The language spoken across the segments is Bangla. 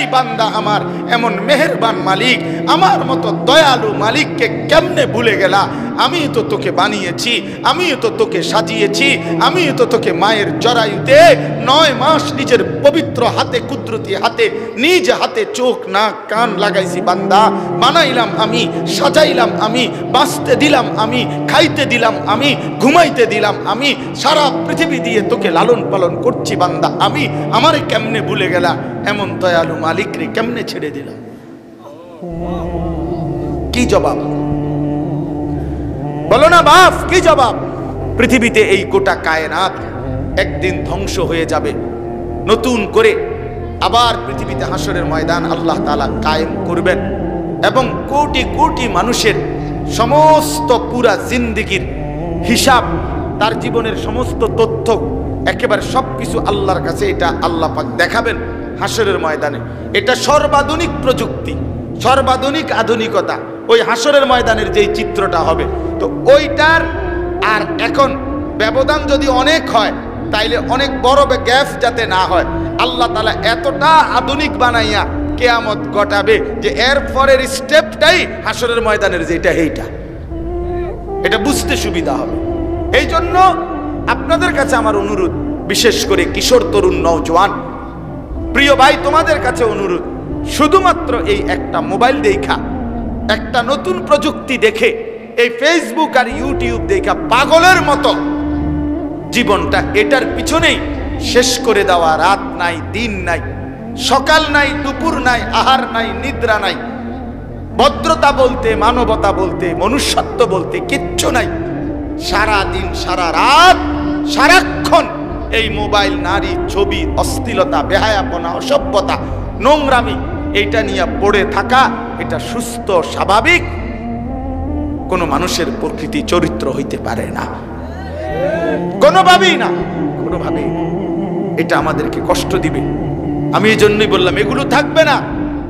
এই বান্দা আমার এমন মেহেরবান মালিক, আমার মতো দয়ালু মালিককে কেমনে ভুলে গেলা? আমি তো তোকে বানিয়েছি, আমি তো তোকে সাজিয়েছি, আমি তো তোকে মায়ের জরায়ুতে 9 মাস নিজের পবিত্র হাতে, কুদরতি হাতে, নিজ হাতে চোখ নাক কান লাগাইছি বান্দা। বানাইলাম আমি, সাজাইলাম আমি, বাঁচতে দিলাম আমি, খাইতে দিলাম আমি, ঘুমাইতে দিলাম আমি, সারা পৃথিবী দিয়ে তোকে লালন পালন করছি বান্দা আমি। আমারে কেমনে ভুলে গেলা? এমন দয়ালু মালিক রে কেমনে ছেড়ে দিলাম? কি জবাব বলো না বাপ, কি জবাব? পৃথিবীতে এই গোটা কায়নাত একদিন ধ্বংস হয়ে যাবে, নতুন করে আবার পৃথিবীতে হাসরের ময়দান আল্লাহ তাআলা কায়েম করবেন এবং কোটি কোটি মানুষের সমস্ত পুরা জিন্দেগির হিসাব, তার জীবনের সমস্ত তথ্য, একেবারে সবকিছু আল্লাহর কাছে এটা আল্লাহ পাক দেখাবেন হাসরের ময়দানে। এটা সর্বাধুনিক প্রযুক্তি, সর্বাধুনিক আধুনিকতা ওই হাসরের ময়দানের যেই চিত্রটা হবে। তো ওইটার আর এখন ব্যবধান যদি অনেক হয়, তাইলে অনেক বড় গ্যাপ যাতে না হয়, আল্লাহ তাআলা এতটা আধুনিক বানাইয়া কিয়ামত ঘটাবে যে এর পরের স্টেপটাই হাসরের ময়দানের যেটা, এইটা এটা বুঝতে সুবিধা হবে। এই জন্য আপনাদের কাছে আমার অনুরোধ, বিশেষ করে কিশোর তরুণ নওজোয়ান প্রিয় ভাই, তোমাদের কাছে অনুরোধ, শুধুমাত্র এই একটা মোবাইল দেখা, একটা নতুন প্রযুক্তি দেখে, এই ফেসবুক আর ইউটিউব দেখা পাগলের মতো জীবনটা এটার পিছনেই শেষ করে দেওয়া। রাত নাই, দিন নাই, সকাল নাই, দুপুর নাই, আহার নাই, নিদ্রা নাই, ভদ্রতা বলতে, মানবতা বলতে, মনুষ্যত্ব বলতে কিচ্ছু নাই। সারা দিন সারা রাত সারাক্ষণ এই মোবাইল, নারী, ছবি, অশ্লীলতা, বেহায়াপনা, অসভ্যতা, নোংরামি এইটা নিয়ে পড়ে থাকা, এটা সুস্থ স্বাভাবিক কোনো মানুষের প্রকৃতি চরিত্র হইতে পারে না, কোনোভাবেই না, কোনোভাবেই। এটা আমাদেরকে কষ্ট দিবে। আমি এই জন্যই বললাম এগুলো থাকবে না,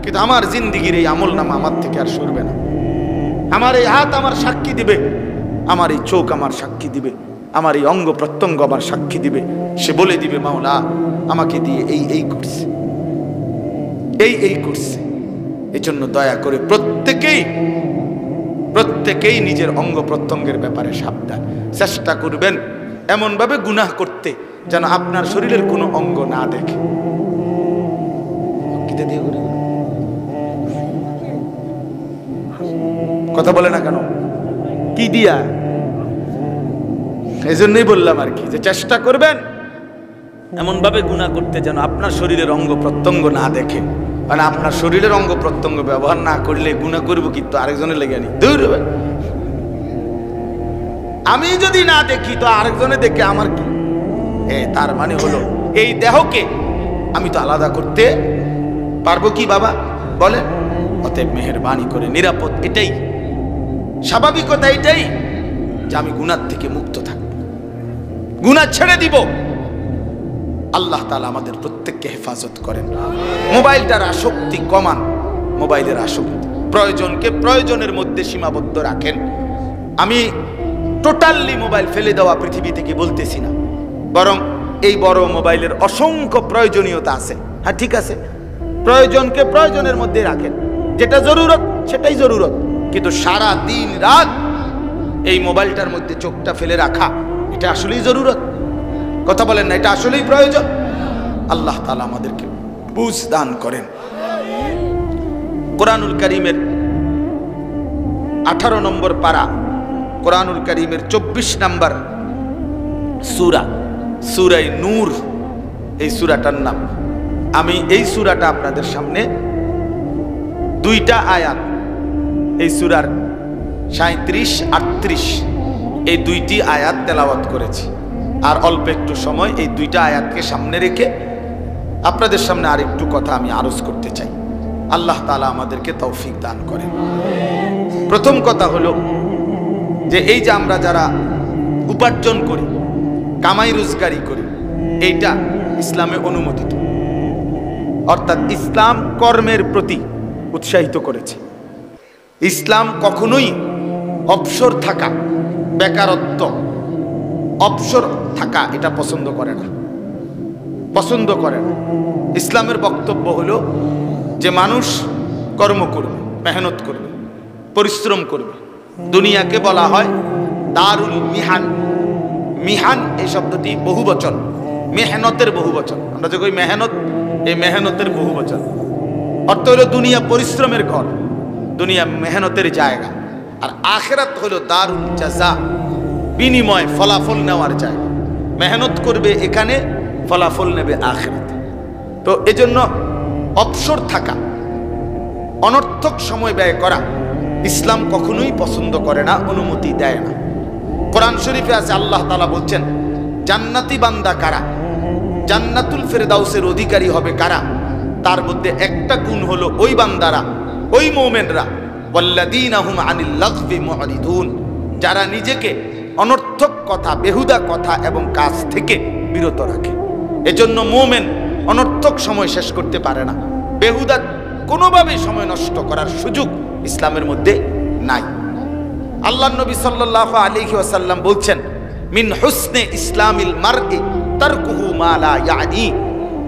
কিন্তু আমার জিন্দিগির এই আমল নামা আমার থেকে আর সরবে না। আমার এই হাত আমার সাক্ষী দিবে, আমার এই চোখ আমার সাক্ষী দিবে, আমার এই অঙ্গ প্রত্যঙ্গ আমার সাক্ষী দিবে। সে বলে দিবে মাওলা আমাকে দিয়ে এই করছে, এই করছে। এই জন্য দয়া করে প্রত্যেকেই নিজের অঙ্গ প্রত্যঙ্গের ব্যাপারে সাবধান। চেষ্টা করবেন এমন ভাবে গুনাহ করতে যেন আপনার শরীরের কোনো অঙ্গ না দেখে। কথা বলে না কেন? কি দিয়া? এই জন্যই বললাম আর কি, যে চেষ্টা করবেন এমন ভাবে গুনাহ করতে যেন আপনার শরীরের অঙ্গ প্রত্যঙ্গ না দেখে। মানে আপনার শরীরের অঙ্গ প্রত্যঙ্গ ব্যবহার না করলে গুনাহ করবো কিন্তু আরেকজনের লেগে নি, দূর। আমি যদি না দেখি তো আরেকজনে দেখে আমার কি? তার মানে হলো এই দেহকে আমি তো আলাদা করতে পারবো কি বাবা বলেন? অতএব মেহেরবানি করে নিরাপদ এটাই, স্বাভাবিকতা এটাই যে আমি গুনাহ থেকে মুক্ত থাকব, গুনাহ ছেড়ে দিব। আল্লাহ তাআলা আমাদের প্রত্যেককে হেফাজত করেন। মোবাইলটার আসক্তি কমান, মোবাইলের আসক্তি প্রয়োজনকে প্রয়োজনের মধ্যে সীমাবদ্ধ রাখেন। আমি টোটালি মোবাইল ফেলে দেওয়া পৃথিবী থেকে বলতেছি না, বরং এই বড় মোবাইলের অসংখ্য প্রয়োজনীয়তা আছে। হ্যাঁ ঠিক আছে, প্রয়োজনকে প্রয়োজনের মধ্যে রাখেন, যেটা জরুরত সেটাই জরুরত, কিন্তু সারা দিন রাত এই মোবাইলটার মধ্যে চোখটা ফেলে রাখা এটা আসলেই জরুরত? কথা বলেন না, এটা আসলেই প্রয়োজন? আল্লাহ তাআলা আমাদেরকে বুঝ দান করেন। কোরআনুল কারীমের 18 নম্বর পারা, কোরআনুল কারীমের 24 নম্বর সূরা, সূরা নূর, এই সূরাটার নাম। আমি এই সূরাটা আপনাদের সামনে দুইটা আয়াত, এই সূরার 37, 38 এই দুইটি আয়াত তেলাওয়াত করেছি। আর অল্প একটু সময় এই দুইটা আয়াতকে সামনে রেখে আপনাদের সামনে আরেকটু কথা আমি আরজ করতে চাই। আল্লাহ তাআলা আমাদেরকে তৌফিক দান করেন। প্রথম কথা হলো যে এই যে আমরা যারা উপার্জন করি, কামাই রোজগারি করি, এইটা ইসলামে অনুমোদিত, অর্থাৎ ইসলাম কর্মের প্রতি উৎসাহিত করেছে। ইসলাম কখনোই অবসর থাকা, বেকারত্ব, অবসর থাকা এটা পছন্দ করে না, পছন্দ করে না। ইসলামের বক্তব্য হলো যে মানুষ কর্ম করবে, মেহনত করবে, পরিশ্রম করবে। দুনিয়াকে বলা হয় দারুল মিহান। মিহান এই শব্দটি বহুবচন, মেহনতের বহুবচন। আমরা যে কই মেহনত, এই মেহনতের বহুবচন। অর্থ হলো দুনিয়া পরিশ্রমের ঘর, দুনিয়া মেহনতের জায়গা। আর আখিরাত হলো দারুল জাযা, বিনিময় ফলাফল নেওয়ার জায়গা। মেহনত করবে এখানে, ফলাফল নেবে আখিরাতে। তো এজন্য অবসর থাকা, অনর্থক সময় ব্যয় করা ইসলাম কখনোই পছন্দ করে না, অনুমতি দেয় না। কোরআন শরীফে আছে, আল্লাহ তাআলা বলছেন জান্নাতি বান্দা কারা, জান্নাতুল ফেরদাউসের অধিকারী হবে কারা, তার মধ্যে একটা গুণ হলো ওই বান্দারা, ওই মুমিনরা ওয়াল্লাযীনা হুম আনিল লাগবি মুরিদুন, যারা নিজেকে অনর্থক কথা, বেহুদা কথা এবং কাজ থেকে বিরত রাখে। এজন্য মুমিন অনর্থক সময় শেষ করতে পারে না। বেহুদা কোনোভাবেই সময় নষ্ট করার সুযোগ ইসলামের মধ্যে নাই। আল্লাহর নবী সাল্লাল্লাহু আলাইহি ওয়াসাল্লাম বলছেন মিন হুসনে ইসলামিল মারই তারকুহু মা লা ইয়ানি।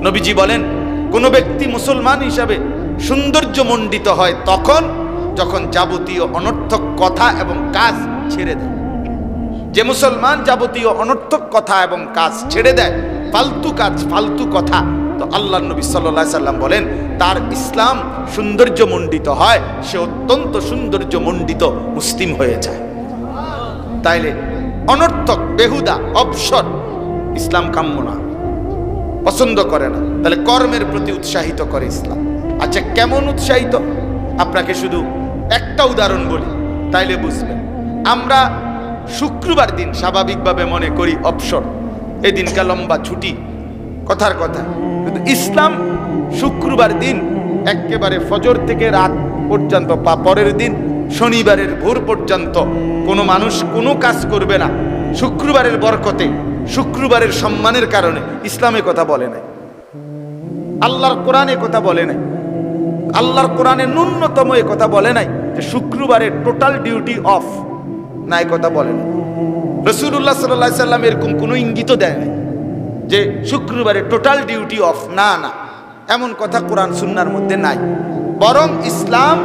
নবীজি বলেন কোন ব্যক্তি মুসলমান হিসাবে সৌন্দর্যমণ্ডিত হয় তখন যখন যাবতীয় অনর্থক কথা এবং কাজ ছেড়ে দেয়। যে মুসলমান যাবতীয় অনর্থক কথা এবং কাজ ছেড়ে দেয়, ফালতু কাজ, ফালতু কথা, তো আল্লাহর নবী সাল্লাল্লাহু আলাইহি সাল্লাম বলেন তার ইসলাম সৌন্দর্যমণ্ডিত হয়, সে অত্যন্ত সৌন্দর্যমণ্ডিত মুসলিম হয়ে যায়। তাইলে অনর্থক, বেহুদা, অবসর ইসলাম কাম্য না, পছন্দ করে না। তাহলে কর্মের প্রতি উৎসাহিত করে ইসলাম। আচ্ছা, কেমন উৎসাহিত? আপনাকে শুধু একটা উদাহরণ বলি, তাইলে বুঝবেন। আমরা শুক্রবার দিন স্বাভাবিকভাবে মনে করি অবসর, এই দিনটা লম্বা ছুটি, কথার কথা। কিন্তু ইসলাম শুক্রবার দিন একেবারে ফজর থেকে রাত পর্যন্ত বা পরের দিন শনিবারের ভোর পর্যন্ত কোনো মানুষ কোনো কাজ করবে না। শুক্রবারের বরকতে, শুক্রবারের সম্মানের কারণে ইসলামে কথা বলে নাই, আল্লাহর কোরআনে কথা বলে নাই। আল্লাহর কোরআনে ন্যূনতম এ কথা বলে নাই যে শুক্রবারের টোটাল ডিউটি অফ, না, এ কথা বলে নাই। রাসূলুল্লাহ সাল্লাল্লাহু আলাইহি সাল্লাম এরকম কোনো ইঙ্গিত দেয় নাই যে শুক্রবারের টোটাল ডিউটি অফ, না না, এমন কথা কোরআন সুন্নাহর মধ্যে নাই। বরং ইসলাম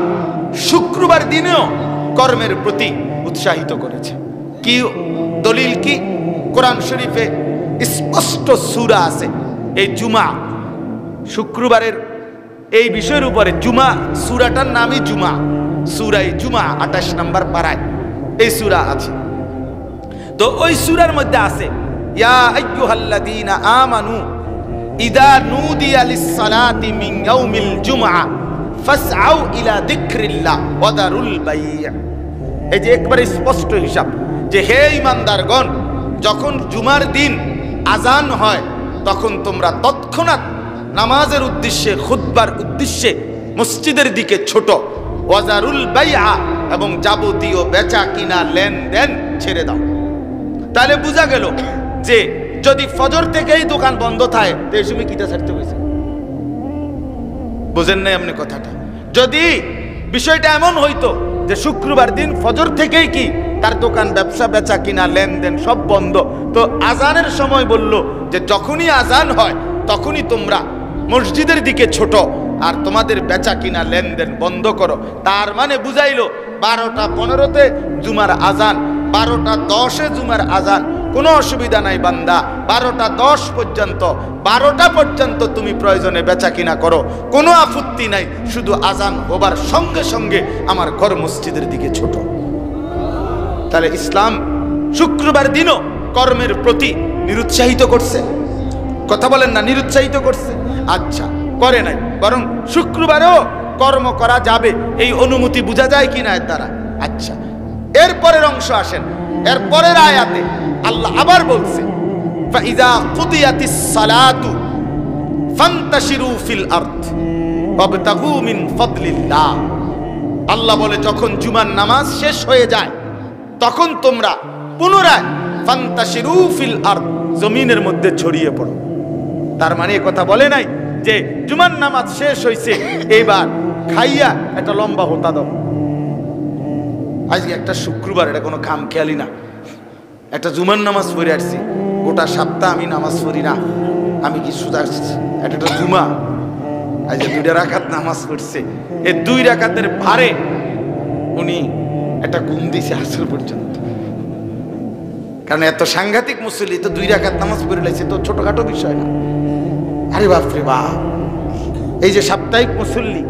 শুক্রবার দিনেও কর্মের প্রতি উৎসাহিত করেছে। কি দলিল? কি কোরআন শরীফে স্পষ্ট সূরা আছে। এই জুমা, শুক্রবারের এই বিষয়ের উপরে জুমা, সূরাটার নামই জুমা, সূরায়ে জুমা 28 নম্বর পারায় এই সূরা আছে। তো ওই সূরার মধ্যে আছে ইয়া আইয়ুহাল্লাযীনা আমানু ইযা নুদিয়া লিস-সালাতি মিন ইয়াউমিল জুমআ ফাসআউ ইলা যিকরিল্লাহ ওয়া দারুল বাই'। এই যে একবারে স্পষ্ট হিসাব যে হে ঈমানদারগণ, যখন জুমার দিন আজান হয় তখন তোমরা তৎক্ষণাৎ নামাজের উদ্দেশ্যে, খুতবার উদ্দেশ্যে মসজিদের দিকে ছোট, ওয়া দারুল বাই'a, এবং যাবতীয় বেচা কিনা লেনদেন ছেড়ে দাও। তাহলে বোঝা গেল যে যদি ফজর থেকেই দোকান বন্ধ থাকে তো এই সময় কিটা ছাড়তে হয়েছে? বুঝেন নাই আপনি কথাটা? যদি বিষয়টা এমন হইতো যে শুক্রবার দিন ফজর থেকেই কি তার দোকান, ব্যবসা, বেচা কিনা, লেনদেন সব বন্ধ, তো আজানের সময় বলল যে যখনই আজান হয় তখনই তোমরা মসজিদের দিকে ছোট আর তোমাদের বেচা কিনা লেনদেন বন্ধ করো। তার মানে বুঝাইলো 12টা 15-তে জুমার আজান, 12টা 10-এ জুমার আজান, কোনো অসুবিধা নাই বান্দা, 12টা 10 পর্যন্ত, 12টা পর্যন্ত তুমি প্রয়োজনে বেচা কিনা করো, কোনো আপত্তি নাই। শুধু আজান হবার সঙ্গে সঙ্গে আমার ঘর মসজিদের দিকে ছোট। তাহলে ইসলাম শুক্রবার দিনও কর্মের প্রতি নিরুৎসাহিত করছে। কথা বলেন না? নিরুৎসাহিত করছে। আচ্ছা, করে নাই, বরং শুক্রবারেও কর্ম করা যাবে এই অনুমতি বোঝা যায় কিনা এর দ্বারা? আচ্ছা, এরপরের অংশ আসেন। এরপরের আয়াতে আল্লাহ আবার বলছে ফাইযা কুদিয়াতিস সালাতু ফান্তাশিরু ফিল আরদ ওয়াবতাগু মিন ফাদলিল্লাহ। আল্লাহ বলে যখন জুমার নামাজ শেষ হয়ে যায় তখন তোমরা পুনরায় ফান্তাশিরু ফিল আরদ, জমিনের মধ্যে ছড়িয়ে পড়ো। তার মানে এই কথা বলে নাই যে জুমার নামাজ শেষ হয়েছে এইবার খাইয়া একটা লম্বা হোতা দাও। আজকে একটা শুক্রবার, এটা কোনো খাম খেয়ালি না। একটা জুমার নামাজ পড়ে আসছি, গোটা সপ্তাহ আমি নামাজ পড়ি না, আমি কি সুদা এটা তো জুমা, আজ 2 রাকাত নামাজ পড়ছে, এই 2 রাকাতের ভারে উনি একটা ঘুম দিছে আসর পর্যন্ত। কারণ এত সাংঘাতিক মুসল্লি তো 2 রাকাত নামাজ পড়ে লাইছে, তো ছোটখাটো বিষয় না। আরে বাপরে বাপ, এই যে সাপ্তাহিক মুসল্লি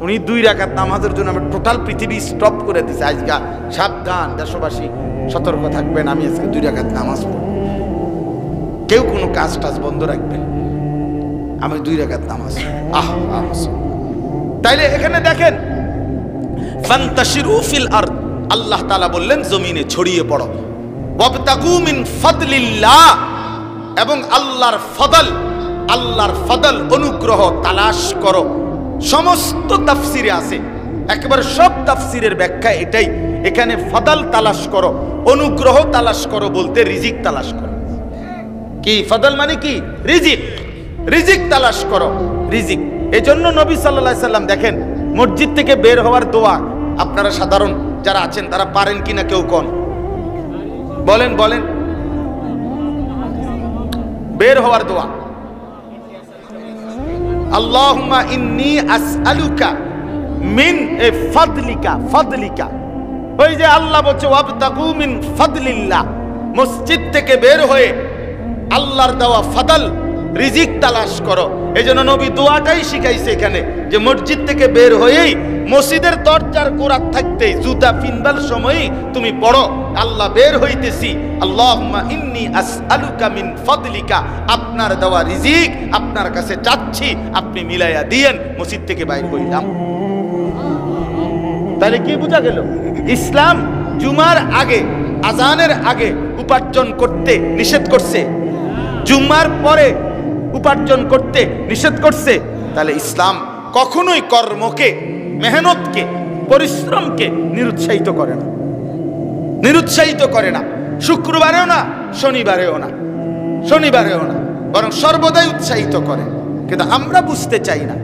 উনি 2 রাকাত নামাজের জন্য আমার টোটাল পৃথিবী স্টপ করে দিছে। আজকে সাবধান দেশবাসী, সতর্ক থাকবেন, আমি আজকে 2 রাকাত নামাজ পড়ব, কেউ কোনো কাজ টাজ বন্ধ রাখবেন, আমি 2 রাকাত নামাজ। তাইলে এখানে দেখেন ফান্তাশিরু ফিল আরদ, আল্লাহ তাআলা বললেন জমিনে ছড়িয়ে পড়ো, ওয়াবতাগু মিন ফাদলিল্লাহ, এবং আল্লাহর ফদল অনুগ্রহ তালাশ করো। সমস্ত তাফসিরে আছে, একেবারে সব তাফসিরের ব্যাখ্যা এটাই। এখানে ফদল তালাশ করো, অনুগ্রহ তালাশ করো বলতে রিজিক তালাশ করো। কি ফদল মানে কি? রিজিক, রিজিক তালাশ করো, রিজিক। এজন্য নবী সাল্লাল্লাহু আলাইহি সাল্লাম দেখেন মসজিদ থেকে বের হওয়ার দোয়া, আপনারা সাধারণ যারা আছেন তারা পারেন কিনা কেউ কোন বলেন, বলেন বের হওয়ার দোয়া, আল্লাহুম্মা ইন্নী আসআলুকা মিন ফাদলিকা, ফাদলিকা। ওই যে আল্লাহ বলছে ওয়াবতাগু মিন ফাদলিল্লাহ, মসজিদ থেকে বের হয়ে আল্লাহর দেওয়া ফদল রিজিক তালাশ করো। এজন্য নবী দোয়াটাই শিখাইছে এখানে, যে মসজিদ থেকে বের হয়েই মসজিদের দরজার গোড়া থাকতেই জুতা পিনবার সময়ই তুমি পড়ো, আল্লাহ বের হইতেছি, আল্লাহুম্মা ইন্নী আসআলুকা মিন ফাদলিকা, আপনার দেওয়া রিজিক আপনার কাছে চাচ্ছি, আপনি মিলাইয়া দিয়েন। মসজিদ থেকে বাইর হইলাম। তাহলে কি বোঝা গেল? ইসলাম জুমার আগে, আজানের আগে উপার্জন করতে নিষেধ করছে, জুমার পরে উপার্জন করতে নিষেধ করছে। তাহলে ইসলাম কখনোই কর্মকে, মেহনতকে, পরিশ্রমকে নিরুৎসাহিত করে না, নিরুৎসাহিত করে না। শুক্রবারেও না, শনিবারেও না, শনিবারেও না, বরং সর্বদাই উৎসাহিত করে। কিন্তু আমরা বুঝতে চাই না।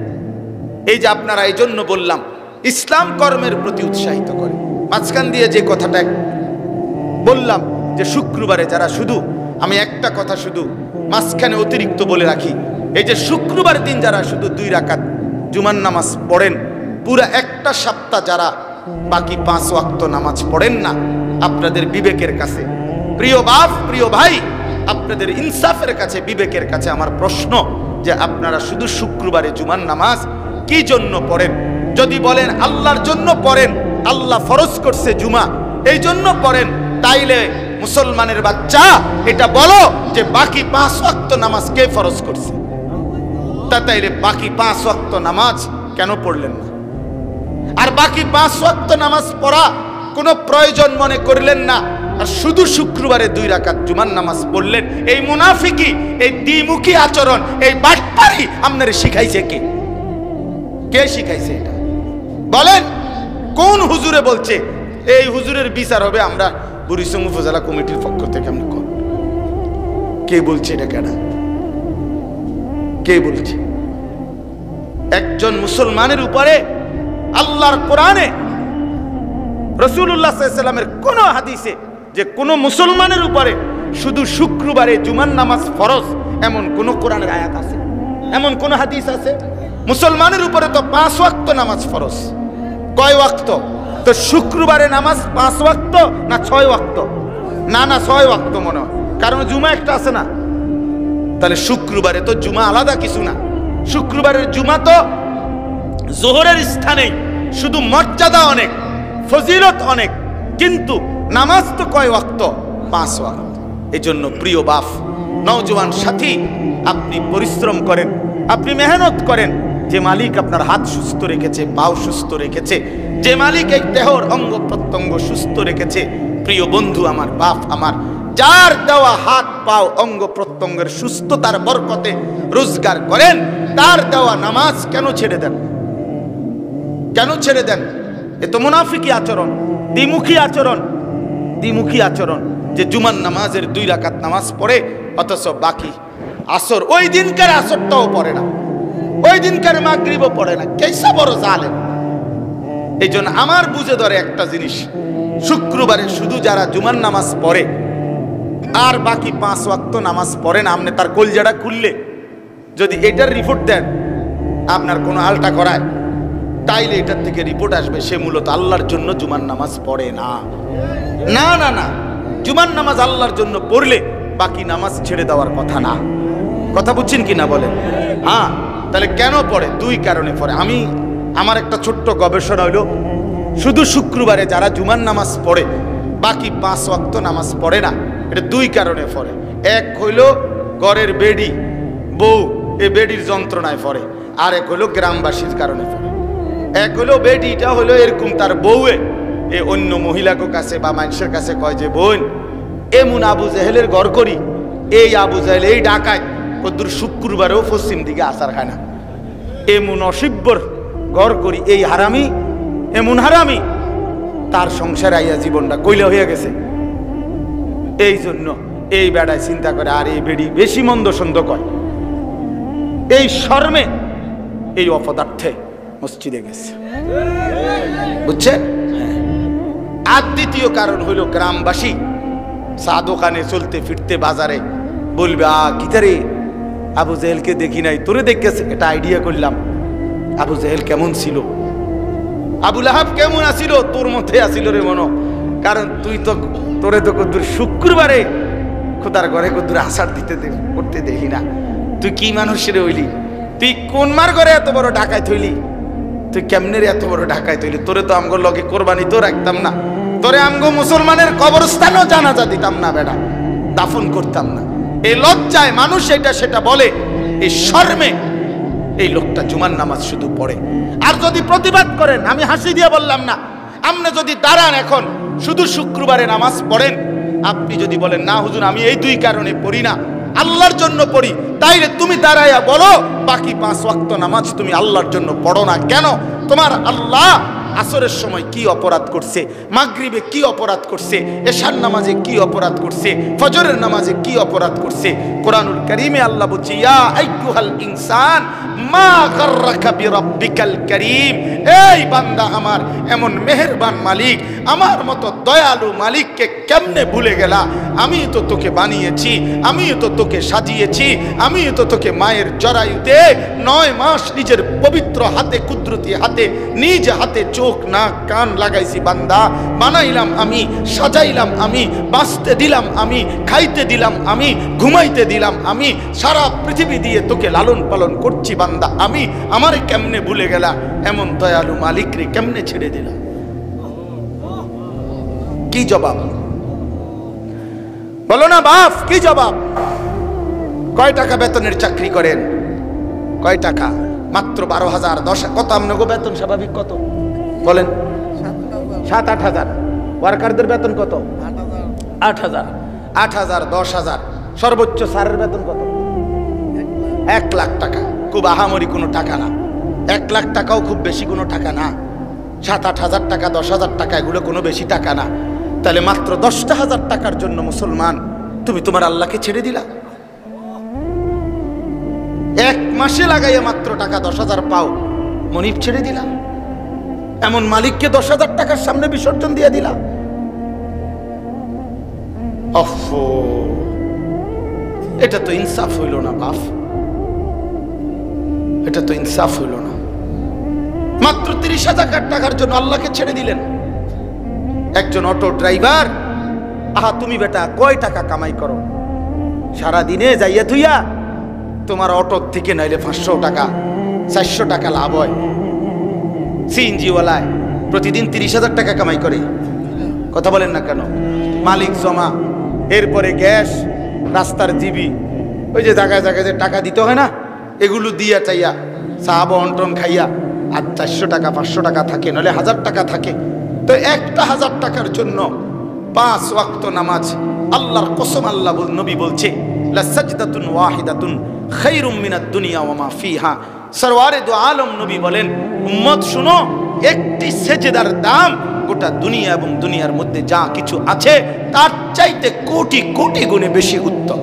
এই যে আপনারা, এই জন্য বললাম ইসলাম কর্মের প্রতি উৎসাহিত করে। মাঝখান দিয়ে যে কথাটা বললাম যে শুক্রবারে যারা, শুধু আমি একটা কথা শুধু মাঝখানে অতিরিক্ত বলে রাখি, এই যে শুক্রবার দিন যারা শুধু 2 রাকাত জুমার নামাজ পড়েন, পুরা একটা সপ্তাহ যারা বাকি 5 ওয়াক্ত নামাজ পড়েন না, আপনাদের বিবেকের কাছে, প্রিয় বাপ, প্রিয় ভাই, আপনাদের ইনসাফের কাছে, বিবেকের কাছে আমার প্রশ্ন, যে আপনারা শুধু শুক্রবারে জুমার নামাজ কি জন্য পড়েন? যদি বলেন আল্লাহর জন্য পড়েন, আল্লাহ ফরজ করছে জুমা এই জন্য পড়েন, তাইলে মুসলমানের বাচ্চা এটা বলো যে বাকি 5 ওয়াক্ত নামাজ কে ফরজ করছে? তাইলে বাকি 5 ওয়াক্ত নামাজ কেন পড়লেন না? আর বাকি 5 ওয়াক্ত নামাজ পড়া কোনো প্রয়োজন মনে করলেন না, আর শুধু শুক্রবারে 2 রাকাত জুমার নামাজ পড়লেন। এই মুনাফিকি, এই দ্বিমুখী আচরণ, এই বাটপারি আপনারে শিখাইছে কে? কে শিখাইছে এটা? বলেন, কোন হুজুরে বলছে? এই হুজুরের বিচার হবে আমরা বুড়িচং উপজেলা কমিটির পক্ষ থেকে। আমরা কে বলছে এটা? কেডা? কে বলছে? একজন মুসলমানের উপরে আল্লাহর কোরআনে, রাসূলুল্লাহ সাল্লাল্লাহু আলাইহি ওয়াসাল্লামের কোন হাদিসে যে কোন মুসলমানের উপরে শুধু শুক্রবারে জুমার নামাজ ফরজ, এমন কোন কোরআনের আয়াত আছে? এমন কোন হাদিস আছে? মুসলমানের উপরে তো 5 ওয়াক্ত নামাজ ফরজ। কয় ওয়াক্ত? তো শুক্রবারে নামাজ 5 ওয়াক্ত না 6 ওয়াক্ত? না না, 6 ওয়াক্ত মনে হয়, কারণ জুমা একটা আছে না। তাহলে শুক্রবারে তো জুমা আলাদা কিছু না। শুক্রবারের জুমা তো জোহরের স্থানেই, শুধু মর্যাদা অনেক, ফজিলত অনেক, কিন্তু নামাজ তো কয় ওয়াক্ত? 5 ওয়াক্ত। এই জন্য প্রিয় বাপ, নওজোয়ান সাথী, আপনি পরিশ্রম করেন, আপনি মেহনত করেন। যে মালিক আপনার হাত সুস্থ রেখেছে, পাও সুস্থ রেখেছে, যে মালিক এই দেহর অঙ্গ প্রত্যঙ্গ সুস্থ রেখেছে, প্রিয় বন্ধু আমার, বাপ আমার, যার দেওয়া হাত পাও অঙ্গ প্রত্যঙ্গের সুস্থতার বরকতে রোজগার করেন, তার দেওয়া নামাজ কেন ছেড়ে দেন? কেন ছেড়ে দেন? এ তো মুনাফিকি আচরণ, দ্বিমুখী আচরণ, দ্বিমুখী আচরণ। যে জুমার নামাজের 2 রাকাত নামাজ পড়ে, অথচ বাকি আসর, ওই দিনকার আসরটাও পড়ে না, ওই দিনকার মাগরিবও পড়ে না। কেসা বড় জালেম! এই জন্য আমার বুঝে ধরে একটা জিনিস, শুক্রবারে শুধু যারা জুমার নামাজ পড়ে আর বাকি 5 ওয়াক্ত নামাজ পড়ে না, আপনি তার কলজাটা খুললে যদি এটার রিপোর্ট দেন আপনার কোনো আলটা করায়, তাইলে এটার থেকে রিপোর্ট আসবে সে মূলত আল্লাহর জন্য জুমার নামাজ পড়ে না। না না না, জুমার নামাজ আল্লাহর জন্য পড়লে বাকি নামাজ ছেড়ে দেওয়ার কথা না। কথা বুঝছেন কি না বলেন? হ্যাঁ, তাহলে কেন পড়ে? দুই কারণে পড়ে। আমার একটা ছোট্ট গবেষণা হইল, শুধু শুক্রবারে যারা জুমার নামাজ পড়ে বাকি 5 ওয়াক্ত নামাজ পড়ে না, এটা দুই কারণে পড়ে। এক হইল ঘরের বেডি বউ, এই বেডির যন্ত্রণায় পড়ে। আর এক হইল গ্রামবাসীর কারণে পড়ে। এক হইল বেডিটা হইলো এরকম তার বউয়ে এ অন্য মহিলাকে কাছে বা মানুষের কাছে কয় যে বোন এমন আবু জেহেলের ঘর করি, এই আবু জেহেল এই ডাকায় কদ্দুর শুক্রবারেও পশ্চিম দিকে আসার খায় না, এমন অসিব্বর ঘর করি, এই হারামি এমন হারামি তার সংসার আইয়া জীবনটা কইলা হইয়া গেছে। এই জন্য এই বেড়ায় চিন্তা করে, আর এই বেড়ি বেশি মন্দ সন্দ কয়, এই শর্মে এই অপদার্থে মসজিদে গেছে। বুঝছেন? আর দ্বিতীয় কারণ হইল গ্রামবাসী চা দোকানে চলতে ফিরতে বাজারে বলবে গীতারে আবু জেহেলকে দেখি নাই, তোরে দেখেছে, এটা আইডিয়া করলাম আবু জেহেল কেমন ছিল, আবু লাহাব কেমন আসিল, তোর মধ্যে আসিল রে মনো। কারণ তোরে তো কদ্দুর শুক্রবারে খোদার ঘরে কদ্দুর আষাঢ় দিতে করতে দেখি না। তুই কি মানুষের হইলি? তুই কোন মার ঘরে এত বড় ডাকায় থইলি? তুই কেমনে এত বড় ডাকায় তৈরি? তোরে তো আমগো লগে কোরবানি তো রাখতাম না, তোরে আমগো মুসলমানের কবরস্থানও জানাজা দিতাম না, বেটা দাফন করতাম না। এই লজ্জায় মানুষ এটা সেটা বলে, এই শর্মে এই লোকটা জুমার নামাজ শুধু পড়ে। আর যদি প্রতিবাদ করেন, আমি হাসি দিয়ে বললাম না, আপনি যদি দাঁড়ান এখন শুধু শুক্রবারে নামাজ পড়েন, আপনি যদি বলেন না হুজুর আমি এই দুই কারণে পড়ি না, আল্লাহর জন্য পড়ি, তাইলে তুমি দাঁড়াইয়া বলো বাকি 5 ওয়াক্ত নামাজ তুমি আল্লাহর জন্য পড়ো না কেন? তোমার আল্লাহ আসরের সময় কি অপরাধ করছে, মাগরিবে কি অপরাধ করছে, এশার নামাজে কি অপরাধ করছে, ফজরের নামাজে কি অপরাধ করছে? কোরআনুল কারীমে আল্লাহ বলছে ইয়া আইয়ুহাল ইনসান মা গাররাকা বিরাব্বিকাল কারীম, এই বান্দা আমার, এমন মেহেরবান মালিক, আমার মতো দয়ালু মালিককে কেমনে ভুলে গেলা? আমি তো তোকে বানিয়েছি, আমি তো তোকে সাজিয়েছি, আমি তো তোকে মায়ের জরায়ুতে 9 মাস নিজের পবিত্র হাতে, কুদরতি হাতে, নিজ হাতে চোখ নাক কান লাগাইছি বান্দা, বানাইলাম আমি, সাজাইলাম আমি, বাঁচতে দিলাম আমি, খাইতে দিলাম আমি, ঘুমাইতে দিলাম আমি, সারা পৃথিবী দিয়ে তোকে লালন পালন করছি বান্দা আমি, আমারে কেমনে ভুলে গেলা? এমন দয়ালু মালিক রে কেমনে ছেড়ে দিলা? কি জবাব বলো না বাপ, কি জবাব? কয় টাকা বেতনের চাকরি করেন? কয় টাকা? মাত্র 12,000, 10 কত আপনাকে বেতন স্বাভাবিক কত বলেন? 7-8 হাজার। ওয়ার্কারদের বেতন কত? 8,000। 8,000, 10,000। সর্বোচ্চ স্যারের বেতন কত? 1 লাখ টাকা। খুব আহামরি কোনো টাকা না। 1 লাখ টাকাও খুব বেশি কোনো টাকা না। 7-8 হাজার টাকা, 10,000 টাকা, এগুলো কোনো বেশি টাকা না। তাহলে মাত্র 10,000 টাকার জন্য মুসলমান তুমি তোমার আল্লাহকে ছেড়ে দিলা? 1 মাসে লাগাইয়া মাত্র টাকা 10,000 পাও, মনিব ছেড়ে দিলা? এমন মালিককে 10,000 টাকার সামনে বিসর্জন দিয়ে দিলা? এটা তো ইনসাফ হইল না বাপ, এটা তো ইনসাফ হইল না। মাত্র 30,000 টাকার জন্য আল্লাহকে ছেড়ে দিলেন। একজন অটো ড্রাইভার, তুমি বেটা কয় টাকা কামাই করো সারা দিনে? যাইয়া তুইয়া তোমার অটো থেকে নাইলে 500 টাকা 400 টাকা লাভ হয়। সিএনজিওয়ালায় প্রতিদিন 30,000 টাকা কামাই করে। কথা বলেন না কেন? মালিক জমা, এরপরে গ্যাস, রাস্তার জিবি, ওই যে জায়গায় জায়গায় যে টাকা দিতে হয় না, এগুলো দিয়া চাইয়া চা বন্টন খাইয়া আর 400 টাকা 500 টাকা থাকে, নাহলে 1000 টাকা থাকে। তো একটা 1000 টাকার জন্য 5 ওয়াক্ত নামাজ, আল্লাহর কসম, আল্লাহ নবী বলছে লা সাজদাতুন ওয়াহিদাতুন খায়রুম মিনাদ দুনিয়া ওয়া মা ফিহা। সরওয়ারে দু আলম নবী বলেন, উম্মত শুনো, একটি সেজদার দাম গোটা দুনিয়া এবং দুনিয়ার মধ্যে যা কিছু আছে তার চাইতে কোটি কোটি গুণে বেশি উত্তম।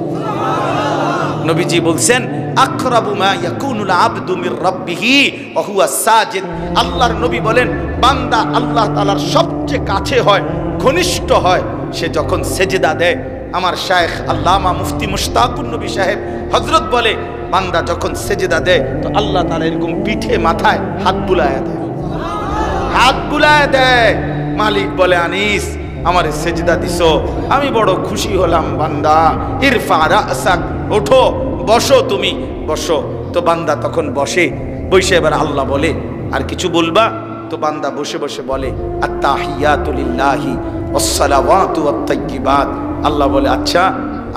নবীজি বলছেন আকরাবু মা ইয়াকুনুল আবদু মির রাব্বিহি ওয়া হুয়া সাজিদ। আল্লাহর নবী বলেন, বান্দা আল্লাহ তাআলার সবচেয়ে কাছে হয়, ঘনিষ্ঠ হয় সে যখন সেজদা দেয়। আমার শায়েখ আল্লামা মুফতি মুশতাকুর নবী সাহেব হযরত বলে, বান্দা যখন সেজদা দেয় তো আল্লাহ তাআলা এরকম পিঠে মাথায় হাত বুলায় দেয়, হাত বুলায় দেয়। মালিক বলে, আনিস আমারে সেজদা দিছো, আমি বড় খুশি হলাম। বান্দা ইরফা রাসাক, ওঠো, বসো, তুমি বসো। তো বান্দা তখন বসে, বসে এবার আল্লাহ বলে, আর কিছু বলবা? তো বান্দা বসে বসে বলে, আত্তাহিয়াতু লিল্লাহি ওয়াসসালাওয়াতু ওয়াত-তাইয়্যিবাত। আল্লাহ বলে, আচ্ছা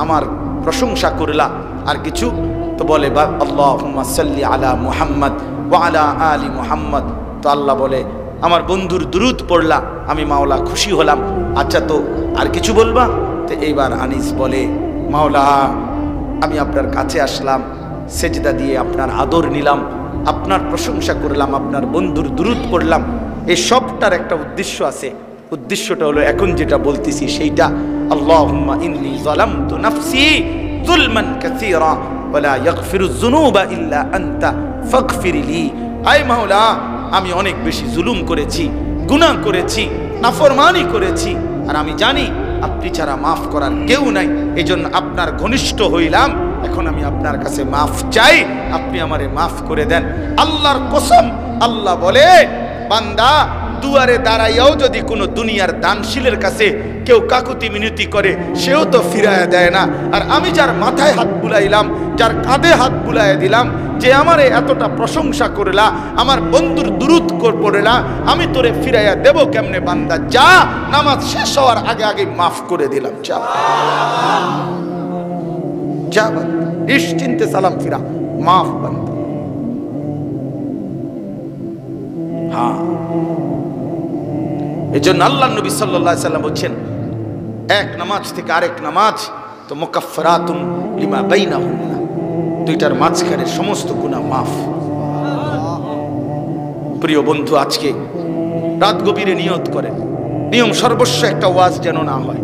আমার প্রশংসা করলা, আর কিছু? তো বলে, আল্লাহুম্মা সাল্লি আলা মুহাম্মদ ওয়া আলা আলি মুহাম্মদ। তো আল্লাহ বলে, আমার বন্ধুর দুরূদ পড়লা, আমি মাওলা খুশি হলাম। আচ্ছা তো আর কিছু বলবা? তো এইবার আনিস বলে, মাওলা আমি আপনার কাছে আসলাম, সেজদা দিয়ে আপনার আদর নিলাম, আপনার প্রশংসা করলাম, আপনার বন্ধুর দুরূদ পড়লাম। এই সবটার একটা উদ্দেশ্য আছে। উদ্দেশ্যটা হলো এখন যেটা বলতেছি সেইটা, আল্লাহুম্মা ইন্নী যালামতু নাফসি যুলমান কাসীরা ওয়া লা ইয়াগফিরুয যুনুবা ইল্লা আনতা ফাগফিরলি। আয় মাওলা, আমি অনেক বেশি জুলুম করেছি, গুনাহ করেছি, নাফরমানি করেছি, আর আমি জানি আপনি ছাড়া মাফ করার কেউ নাই। এজন্য আপনার ঘনিষ্ঠ হইলাম, এখন আমি আপনার কাছে মাফ চাই, আপনি আমারে মাফ করে দেন। আল্লাহর কসম, আল্লাহ বলে, বান্দা দুয়ারে দাঁড়াইয়াও যদি কোনো দুনিয়ার দানশীলের কাছে কেউ কাকুতি মিনতি করে, সেও তো ফিরাইয়া দেয় না। আর আমি যার মাথায় হাত বুলাইলাম, যার কাঁধে হাত বুলাইয়া দিলাম, যে আমারে এতটা প্রশংসা করলা, আমার বন্ধুর দুরূদ পড়লা, আমি তোরে ফিরাইয়া দেব কেমনে? বান্দা যা, নামাজ শেষ হওয়ার আগে আগে মাফ করে দিলাম, যা যা, নিশ্চিন্তে সালাম ফিরা, মাফ বান্দা। হ্যাঁ, এই জন্য আল্লাহ নবী সাল্লাল্লাহু আলাইহি সাল্লাম বলছেন, এক নামাজ থেকে আরেক নামাজ তো মুকাফফারাতুন লিমা বাইনাহুন্না, দুইটার মাঝখানে সমস্ত গুনাহ মাফ। প্রিয় বন্ধু, আজকে রাত গভীরে নিয়ত করেন, নিয়ম সর্বস্ব একটা ওয়াজ যেন না হয়।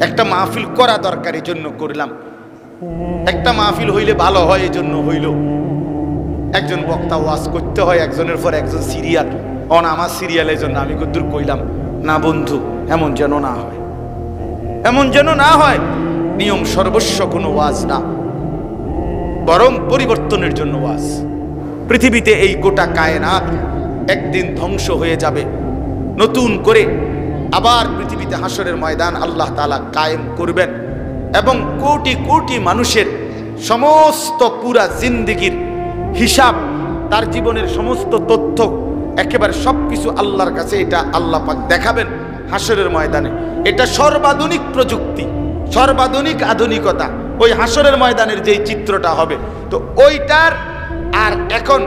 একটা মাহফিল করা দরকার, এই জন্য করলাম। একটা মাহফিল হইলে ভালো হয়, এই জন্য হইল। একজন বক্তা ওয়াজ করতে হয়, একজনের পর একজন সিরিয়াল, আমার সিরিয়ালের জন্য আমি কদ্দুর কইলাম না। বন্ধু, এমন যেন না হয়, এমন যেন না হয়। নিয়ম সর্বস্ব কোনো ওয়াজ না, বরং পরিবর্তনের জন্য ওয়াজ। পৃথিবীতে এই গোটা কায়নাত একদিন ধ্বংস হয়ে যাবে, নতুন করে আবার পৃথিবীতে হাসরের ময়দান আল্লাহ তাআলা কায়েম করবেন, এবং কোটি কোটি মানুষের সমস্ত পুরা জিন্দেগির হিসাব, তার জীবনের সমস্ত তথ্য, একেবারে সবকিছু আল্লাহর কাছে এটা আল্লাহ পাক দেখাবেন হাসরের ময়দানে। এটা সর্বাধুনিক প্রযুক্তি, সর্বাধুনিক আধুনিকতা। ওই হাসরের ময়দানের যেই চিত্রটা হবে, তো ওইটার আর এখন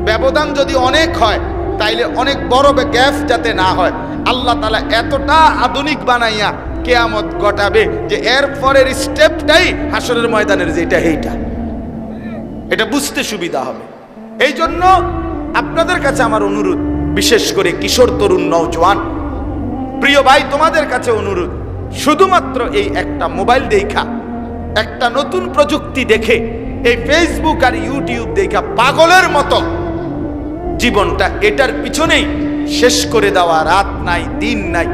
ব্যবধান যদি অনেক হয়, তাইলে অনেক বড় গ্যাপ যাতে না হয়, আল্লাহ তাআলা এতটা আধুনিক বানাইয়া কিয়ামত ঘটাবে যে এর পরের স্টেপটাই হাসরের ময়দানের যেটা, এইটা এটা বুঝতে সুবিধা হবে। এই জন্য আপনাদের কাছে আমার অনুরোধ, বিশেষ করে কিশোর তরুণ নওজোয়ান প্রিয় ভাই, তোমাদের কাছে অনুরোধ, শুধুমাত্র এই একটা মোবাইল দেখা, একটা নতুন প্রযুক্তি দেখে, এই ফেসবুক আর ইউটিউব দেখা পাগলের মতো জীবনটা এটার পিছনেই শেষ করে দেওয়া। রাত নাই, দিন নাই,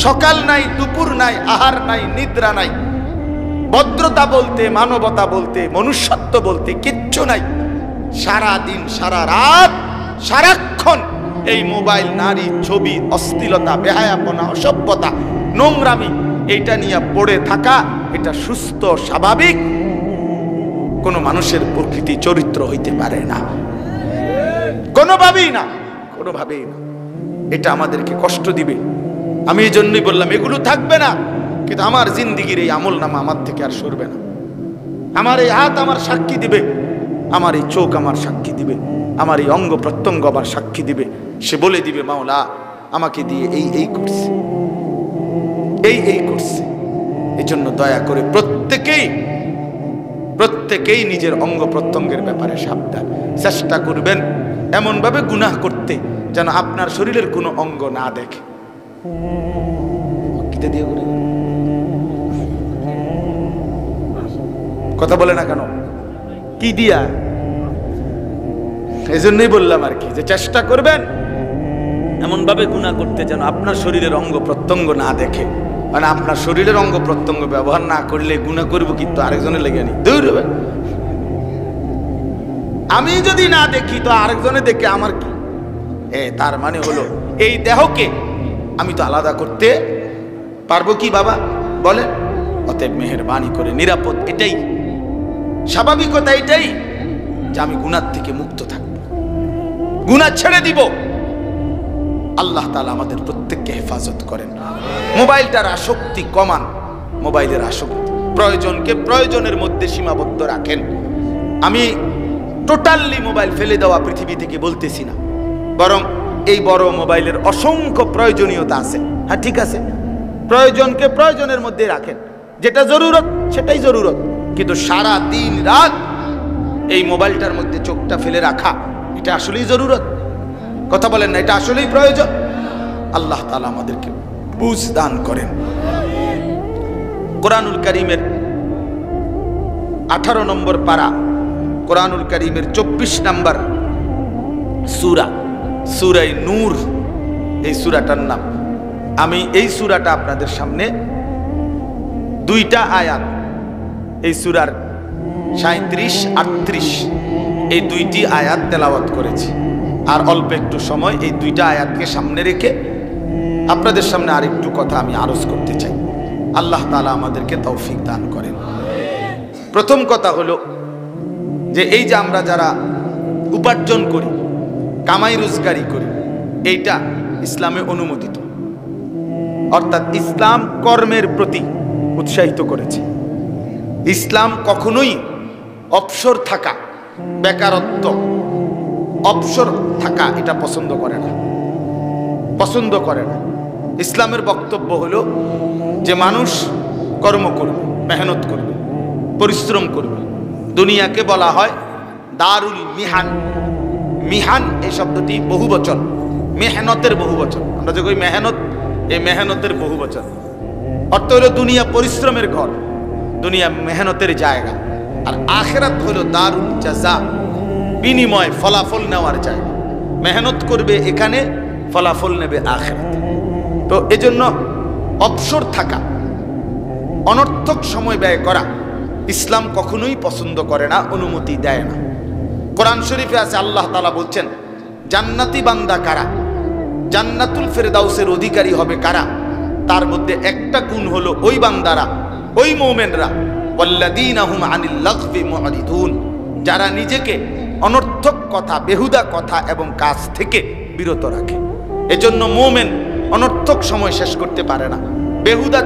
সকাল নাই, দুপুর নাই, আহার নাই, নিদ্রা নাই, ভদ্রতা বলতে, মানবতা বলতে, মনুষ্যত্ব বলতে কিচ্ছু নাই। সারা দিন, সারা রাত, সারাক্ষণ এই মোবাইল, নারী, ছবি, অশ্লীলতা, বেহায়াপনা, অসভ্যতা, নোংরামি, এইটা নিয়ে পড়ে থাকা, এটা সুস্থ স্বাভাবিক কোন মানুষের প্রকৃতি চরিত্র হইতে পারে না, কোনোভাবেই না, কোনোভাবেই না। এটা আমাদেরকে কষ্ট দিবে। আমি এই জন্যই বললাম এগুলো থাকবে না, কিন্তু আমার জিন্দিগির এই আমল নামা আমার থেকে আর সরবে না। আমার এই হাত আমার সাক্ষী দিবে, আমার এই চোখ আমার সাক্ষী দিবে, আমার এই অঙ্গ প্রত্যঙ্গ আমার সাক্ষী দিবে। সে বলে দিবে, মাওলা আমাকে দিয়ে এই এই করছে, এই এই করছে। এই জন্য দয়া করে প্রত্যেকেই নিজের অঙ্গ প্রত্যঙ্গের ব্যাপারে সাবধান। চেষ্টা করবেন এমনভাবে গুনাহ করতে যেন আপনার শরীরের কোনো অঙ্গ না দেখে। কথা বলে না কেন? কি দিয়া? এই জন্যই বললাম আর কি, যে চেষ্টা করবেন এমন ভাবে গুনাহ করতে যেন আপনার শরীরের অঙ্গ প্রত্যঙ্গ না দেখে। মানে আপনার শরীরের অঙ্গ প্রত্যঙ্গ ব্যবহার না করলে গুনাহ করবো, কিন্তু আরেকজনের লেগে নি দূর হবে। আমি যদি না দেখি তো আরেকজনে দেখে আমার কি? তার মানে হলো এই দেহকে আমি তো আলাদা করতে পারবো কি বাবা বলে? অতএব মেহেরবানি করে নিরাপদ এটাই, স্বাভাবিকতা এটাই যে আমি গুনাহ থেকে মুক্ত থাকব, গুনাহ ছেড়ে দিব। আল্লাহ তাআলা আমাদের প্রত্যেককে হেফাজত করেন। মোবাইলটার আসক্তি কমান, মোবাইলের আসক্তি প্রয়োজনকে প্রয়োজনের মধ্যে সীমাবদ্ধ রাখেন। আমি টোটালি মোবাইল ফেলে দেওয়া পৃথিবী থেকে বলতেছি না, বরং এই বড় মোবাইলের অসংখ্য প্রয়োজনীয়তা আছে। হ্যাঁ ঠিক আছে, প্রয়োজনকে প্রয়োজনের মধ্যে রাখেন, যেটা জরুরত সেটাই জরুরত, কিন্তু সারা দিন রাত এই মোবাইলটার মধ্যে চোখটা ফেলে রাখা এটা আসলেই জরুরত? কথা বলেন না, এটা আসলেই প্রয়োজন? আল্লাহ তাআলা আমাদেরকে বুঝ দান করেন। কোরআনুল কারীমের 18 নম্বর পারা, কোরআনুল কারীমের 24 নম্বর সূরা, সূরা নূর, এই সূরাটার নাম। আমি এই সূরাটা আপনাদের সামনে দুইটা আয়াত, এই সূরার 37, 38 এই দুইটি আয়াত তেলাওয়াত করেছি। আর অল্প একটু সময় এই দুইটা আয়াতকে সামনে রেখে আপনাদের সামনে আরেকটু কথা আমি আরজ করতে চাই। আল্লাহ তাআলা আমাদেরকে তৌফিক দান করেন। প্রথম কথা হলো যে এই যে আমরা যারা উপার্জন করি, কামাই রোজগারি করি, এইটা ইসলামে অনুমোদিত, অর্থাৎ ইসলাম কর্মের প্রতি উৎসাহিত করেছে। ইসলাম কখনোই অবসর থাকা, বেকারত্ব, অবসর থাকা এটা পছন্দ করে না, পছন্দ করে না। ইসলামের বক্তব্য হলো যে মানুষ কর্ম করবে, মেহনত করবে, পরিশ্রম করবে। দুনিয়াকে বলা হয় দারুল মিহান। মিহান এই শব্দটি বহুবচন, মেহনতের বহুবচন। আমরা যে কই মেহনত, এই মেহনতের বহুবচন। অর্থ হলো দুনিয়া পরিশ্রমের ঘর, দুনিয়া মেহনতের জায়গা, আর আখিরাত হলো দারুল জাযা, বিনিময় ফলাফল নেওয়ার জায়গা। মেহনত করবে এখানে, ফলাফল নেবে আখিরাতে। তো এজন্য অবসর থাকা, অনর্থক সময় ব্যয় করা ইসলাম কখনোই পছন্দ করে না, অনুমতি দেয় না। কোরআন শরীফে আছে, আল্লাহ তাআলা বলছেন জান্নাতি বান্দা কারা, জান্নাতুল ফেরদাউসের অধিকারী হবে কারা? তার মধ্যে একটা গুণ হলো ওই বান্দারা, ওই মুমিনরা ওয়াল্লাযীনা হুম আনিল লাগবি মুরিদুন, যারা নিজেকে অনর্থক কথা, বেহুদা কথা এবং কাজ থেকে বিরত রাখে। এজন্য মুমিন অনর্থক সময় শেষ করতে পারে না, বেহুদা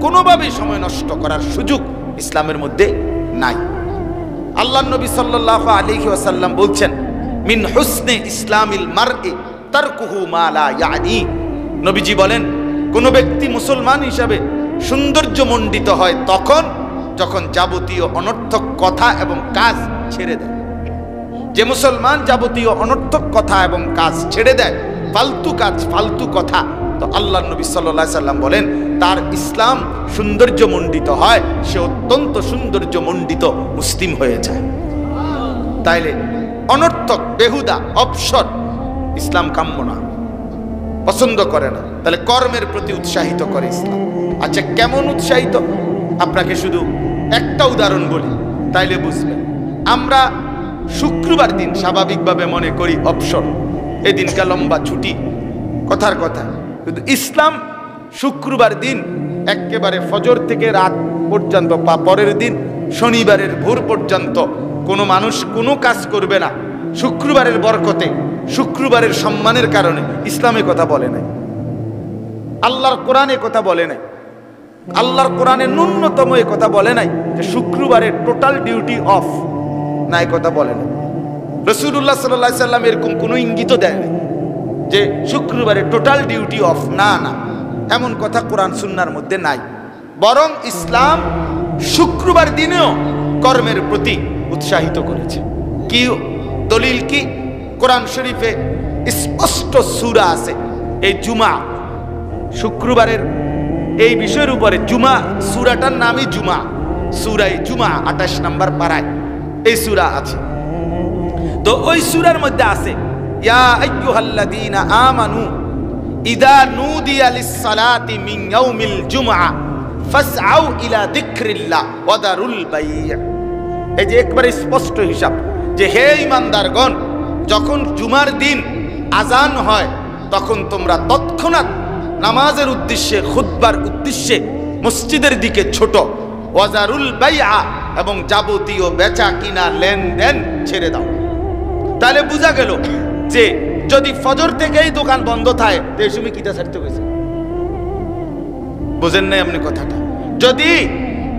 কোনোভাবেই সময় নষ্ট করার সুযোগ ইসলামের মধ্যে নাই। আল্লাহ নবী সাল্লাল্লাহু আলাইহি ওয়াসাল্লাম বলছেন মিন হুসনে ইসলামিল মারই তারকুহু মা লা ইয়ানি। নবীজি বলেন কোন ব্যক্তি মুসলমান হিসাবে সৌন্দর্যমণ্ডিত হয় তখন যখন যাবতীয় অনর্থক কথা এবং কাজ ছেড়ে দেয়। যে মুসলমান যাবতীয় অনর্থক কথা এবং কাজ ছেড়ে দেয়, ফালতু কাজ, ফালতু কথা, তো আল্লাহ নবী সাল্লাল্লাহু আলাইহি সাল্লাম বলেন তার ইসলাম সৌন্দর্যমণ্ডিত হয়, সে অত্যন্ত সৌন্দর্যমণ্ডিত মুসলিম হয়ে যায়। তাইলে অনর্থক, বেহুদা, অবসর ইসলাম কাম্য না, পছন্দ করে না। তাহলে কর্মের প্রতি উৎসাহিত করে ইসলাম। আচ্ছা, কেমন উৎসাহিত? আপনাকে শুধু একটা উদাহরণ বলি, তাইলে বুঝবেন। আমরা শুক্রবার দিন স্বাভাবিকভাবে মনে করি অবসর, এদিনকা লম্বা ছুটি, কথার কথা। কিন্তু ইসলাম শুক্রবার দিন একেবারে ফজর থেকে রাত পর্যন্ত বা পরের দিন শনিবারের ভোর পর্যন্ত কোনো মানুষ কোনো কাজ করবে না। শুক্রবারের বরকতে, শুক্রবারের সম্মানের কারণে ইসলামে কথা বলে নাই, আল্লাহর কোরআনে কথা বলে নাই, আল্লাহর কোরআনে ন্যূনতম এ কথা বলে নাই যে শুক্রবারের টোটাল ডিউটি অফ, না এ কথা বলে নাই। রাসূলুল্লাহ সাল্লাল্লাহু আলাইহি সাল্লাম এরকম কোনো ইঙ্গিত দেয় নাই যে শুক্রবারে টোটাল ডিউটি অফ, না না, এমন কথা কোরআন সুন্নাহর মধ্যে নাই। বরং ইসলাম শুক্রবার দিনেও কর্মের প্রতি উৎসাহিত করেছে। কি দলিল? কি কোরআন শরীফে স্পষ্ট সূরা আছে, এই জুমা, শুক্রবারের এই বিষয়ের উপরে জুমা, সূরাটার নামই জুমা, সূরা জুমা 28 নম্বর পারায় এই সূরা আছে। তো ওই সূরার মধ্যে আছে ইয়া আইয়ুহাল্লাযীনা আমানু ইদা নুদিয়া লিস-সালাতি মিন ইয়াউমিল জুমআ ফাসআউ ইলা যিকরিল্লাহ ওয়া দারুল বাই'। এই যে একবারে স্পষ্ট হিসাব যে হে ঈমানদারগণ, যখন জুমার দিন আজান হয় তখন তোমরা তৎক্ষণাৎ নামাজের উদ্দেশ্যে, খুতবার উদ্দেশ্যে মসজিদের দিকে ছোট, ওয়াজারুল বাই'a এবং যাবতীয় বেচা কিনা লেনদেন ছেড়ে দাও। তাহলে বোঝা গেল যে যদি ফজর থেকেই দোকান বন্ধ থাকে তো এই সময় কিটা ছাড়তে হয়েছে। বুঝেন নাই আপনি কথাটা? যদি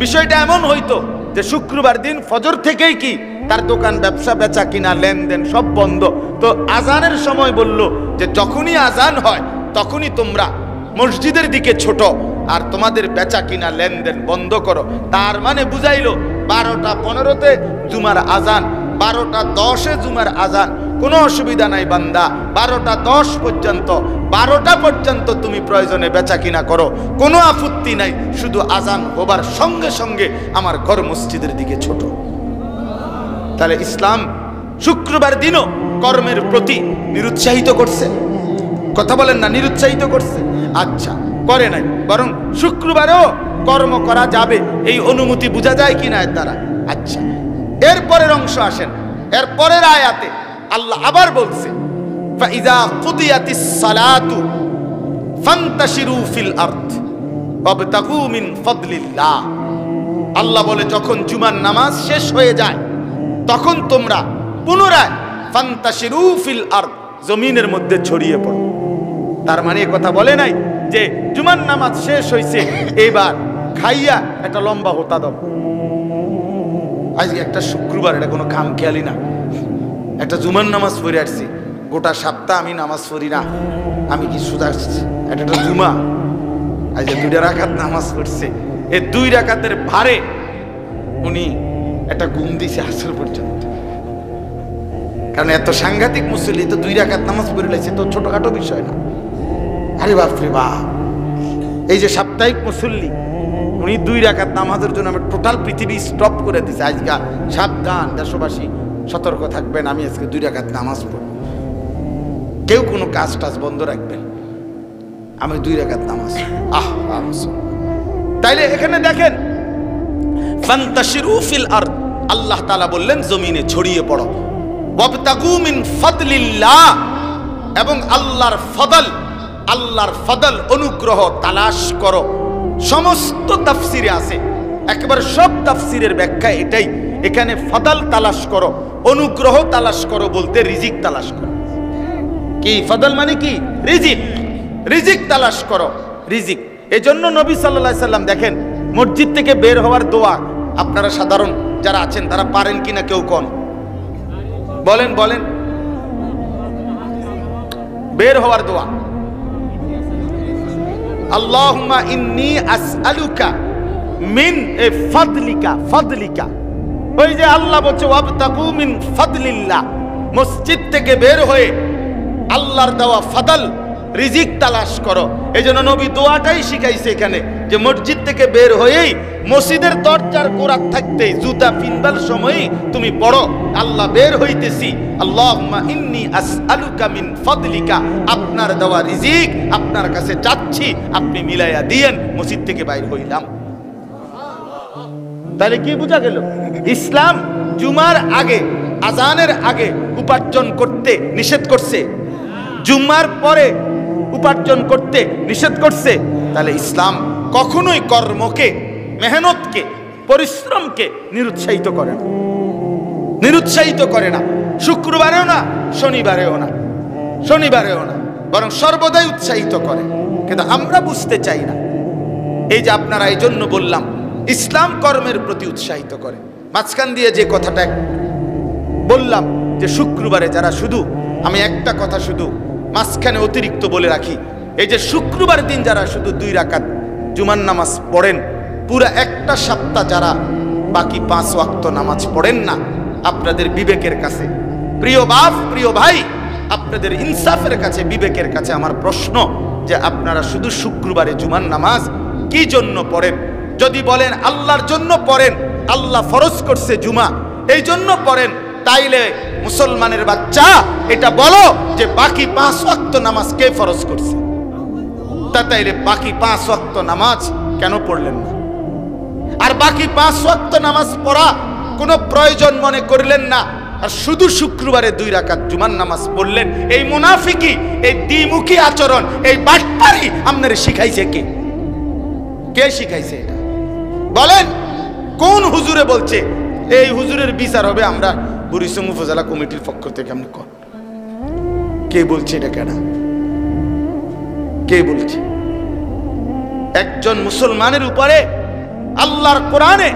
বিষয়টা এমন হইতো যে শুক্রবার দিন ফজর থেকেই কি তার দোকান, ব্যবসা, বেচা কিনা, লেনদেন সব বন্ধ, তো আজানের সময় বলল যে যখনই আজান হয় তখনই তোমরা মসজিদের দিকে ছোট আর তোমাদের বেচা কিনা লেনদেন বন্ধ করো। তার মানে বুঝাইলো 12টা 15-তে জুমার আজান, 12টা 10-এ জুমার আজান, কোনো অসুবিধা নাই বান্দা। 12টা 10 পর্যন্ত, 12টা পর্যন্ত তুমি প্রয়োজনে বেচা কিনা করো, কোনো আপত্তি নাই। শুধু আজান হবার সঙ্গে সঙ্গে আমার ঘর মসজিদের দিকে ছোট। তাহলে ইসলাম শুক্রবার দিনও কর্মের প্রতি নিরুৎসাহিত করছে। কথা বলেন না, নিরুৎসাহিত করছে? আচ্ছা, করে নাই, বরং শুক্রবারেও কর্ম করা যাবে এই অনুমতি বোঝা যায় কিনা এর দ্বারা? আচ্ছা, এরপরের অংশ আসেন। এরপরের আয়াতে আল্লাহ আবার বলছে ফাইযা কুদিয়াতিস সালাতু ফান্তাশিরু ফিল আরদ ওয়াবতাগু মিন ফাদলিল্লাহ। আল্লাহ বলে যখন জুমার নামাজ শেষ হয়ে যায় তখন তোমরা পুনরায় ফান্তাশিরু ফিল আরদ, জমিনের মধ্যে ছড়িয়ে পড়ো। তার মানে কথা বলে নাই যে জুমার নামাজ শেষ হয়েছে এবার খাইয়া একটা লম্বা হোতা দাও। আজকে একটা শুক্রবার, এটা কোনো কাম খেয়ালি না। একটা জুমার নামাজ পড়ে আসছি, গোটা সপ্তাহ আমি নামাজ পড়ি না, আমি কি সুদা এটা একটা জুমা, আজকে 2 রাকাত নামাজ পড়ছে। এই 2 রাকাতের ভারে উনি একটা ঘুম দিছে আসর পর্যন্ত। কারণ এত সাংঘাতিক মুসল্লি তো 2 রাকাত নামাজ পড়ে লাইছে, তো ছোটখাটো বিষয় না। আরে বাপরে বাপ, এই যে সাপ্তাহিক মুসল্লি উনি 2 রাকাত নামাজের জন্য আমি টোটাল পৃথিবী স্টপ করে দিছে। আজকে সাবধান দেশবাসী, সতর্ক থাকবেন, আমি আজকে 2 রাকাত নামাজ পড়ব। কেউ কোনো কাজ টাজ বন্ধ রাখবেন, আমি 2 রাকাত নামাজ। তাইলে এখানে দেখেন ফান্তাশিরু ফিল আরদ, আল্লাহ তাআলা বললেন জমিনে ছড়িয়ে পড়ো। ওয়াবতাগু মিন ফাদলিল্লাহ, এবং আল্লাহর ফদল অনুগ্রহ তালাশ করো। সমস্ত তাফসিরে আছে, একেবারে সব তাফসিরের ব্যাখ্যা এটাই। এখানে ফদল তালাশ করো, অনুগ্রহ তালাশ করো বলতে রিজিক তালাশ করো। কি ফদল মানে কি? রিজিক। রিজিক তালাশ করো, রিজিক। এই জন্য নবী সাল্লাল্লাহু আলাইহি সাল্লাম দেখেন মসজিদ থেকে বের হওয়ার দোয়া, আপনারা সাধারণ যারা আছেন তারা পারেন কিনা কেউ কোন বলেন, বলেন। বের হওয়ার দোয়া, আল্লাহুম্মা ইন্নী আসআলুকা মিন ফাদলিকা। ফাদলিকা, ওই যে আল্লাহ বলছে ওয়াবতাগু মিন ফাদলিল্লাহ, মসজিদ থেকে বের হয়ে আল্লাহর দেওয়া ফদল রিজিক তালাশ করো। এই জন্য নবী দোয়াটাই শিখাইছে এখানে যে মসজিদ থেকে বের হয়েই মসজিদের দরজার কোরাত থাকতেই জুতা পিনবার সময়ই তুমি পড়ো আল্লাহ বের হইতেছি, আল্লাহুম্মা ইন্নী আসআলুকা মিন ফাদলিকা, আপনার দেওয়া রিজিক আপনার কাছে চাচ্ছি, আপনি মিলাইয়া দিয়েন। মসজিদ থেকে বাইর হইলাম। তাহলে কি বোঝা গেল? ইসলাম জুমার আগে, আজানের আগে উপার্জন করতে নিষেধ করছে, জুমার পরে উপার্জন করতে নিষেধ করছে। তাহলে ইসলাম কখনোই কর্মকে, মেহনতকে, পরিশ্রমকে নিরুৎসাহিত করে না, নিরুৎসাহিত করে না। শুক্রবারেও না, শনিবারেও না, শনিবারেও না, বরং সর্বদাই উৎসাহিত করে। কিন্তু আমরা বুঝতে চাই না। এই যে আপনারা, এই জন্য বললাম ইসলাম কর্মের প্রতি উৎসাহিত করে। মাঝখান দিয়ে যে কথাটা বললাম যে শুক্রবারে যারা, শুধু আমি একটা কথা শুধু মাঝখানে অতিরিক্ত বলে রাখি, এই যে শুক্রবার দিন যারা শুধু 2 রাকাত জুমার নামাজ পড়েন, পুরো একটা সপ্তাহ যারা বাকি 5 ওয়াক্ত নামাজ পড়েন না, আপনাদের বিবেকের কাছে, প্রিয় বাপ, প্রিয় ভাই, আপনাদের ইনসাফের কাছে, বিবেকের কাছে আমার প্রশ্ন যে আপনারা শুধু শুক্রবারে জুমার নামাজ কি জন্য পড়েন? যদি বলেন আল্লাহর জন্য পড়েন, আল্লাহ ফরজ করছে জুমা এই জন্য পড়েন, তাইলে মুসলমানের বাচ্চা এটা বলো যে বাকি 5 ওয়াক্ত নামাজ কে ফরজ করছে? তা তাইলে বাকি 5 ওয়াক্ত নামাজ কেন পড়লেন না? আর বাকি 5 ওয়াক্ত নামাজ পড়া কোনো প্রয়োজন মনে করলেন না, আর শুধু শুক্রবারে 2 রাকাত জুমার নামাজ পড়লেন। এই মুনাফিকি, এই দ্বিমুখী আচরণ, এই বাটপারি আপনারে শিখাইছে কে? কে শিখাইছে এটা বলেন? কোন হুজুরে বলছে এই হুজুরের বিচার হবে আমরা বুড়িচং উপজেলা কমিটির পক্ষ থেকে? আপনি কোন কে বলছে এটা? কেন কে বলছে? একজন মুসলমানের উপরে আল্লাহর কোরআনে,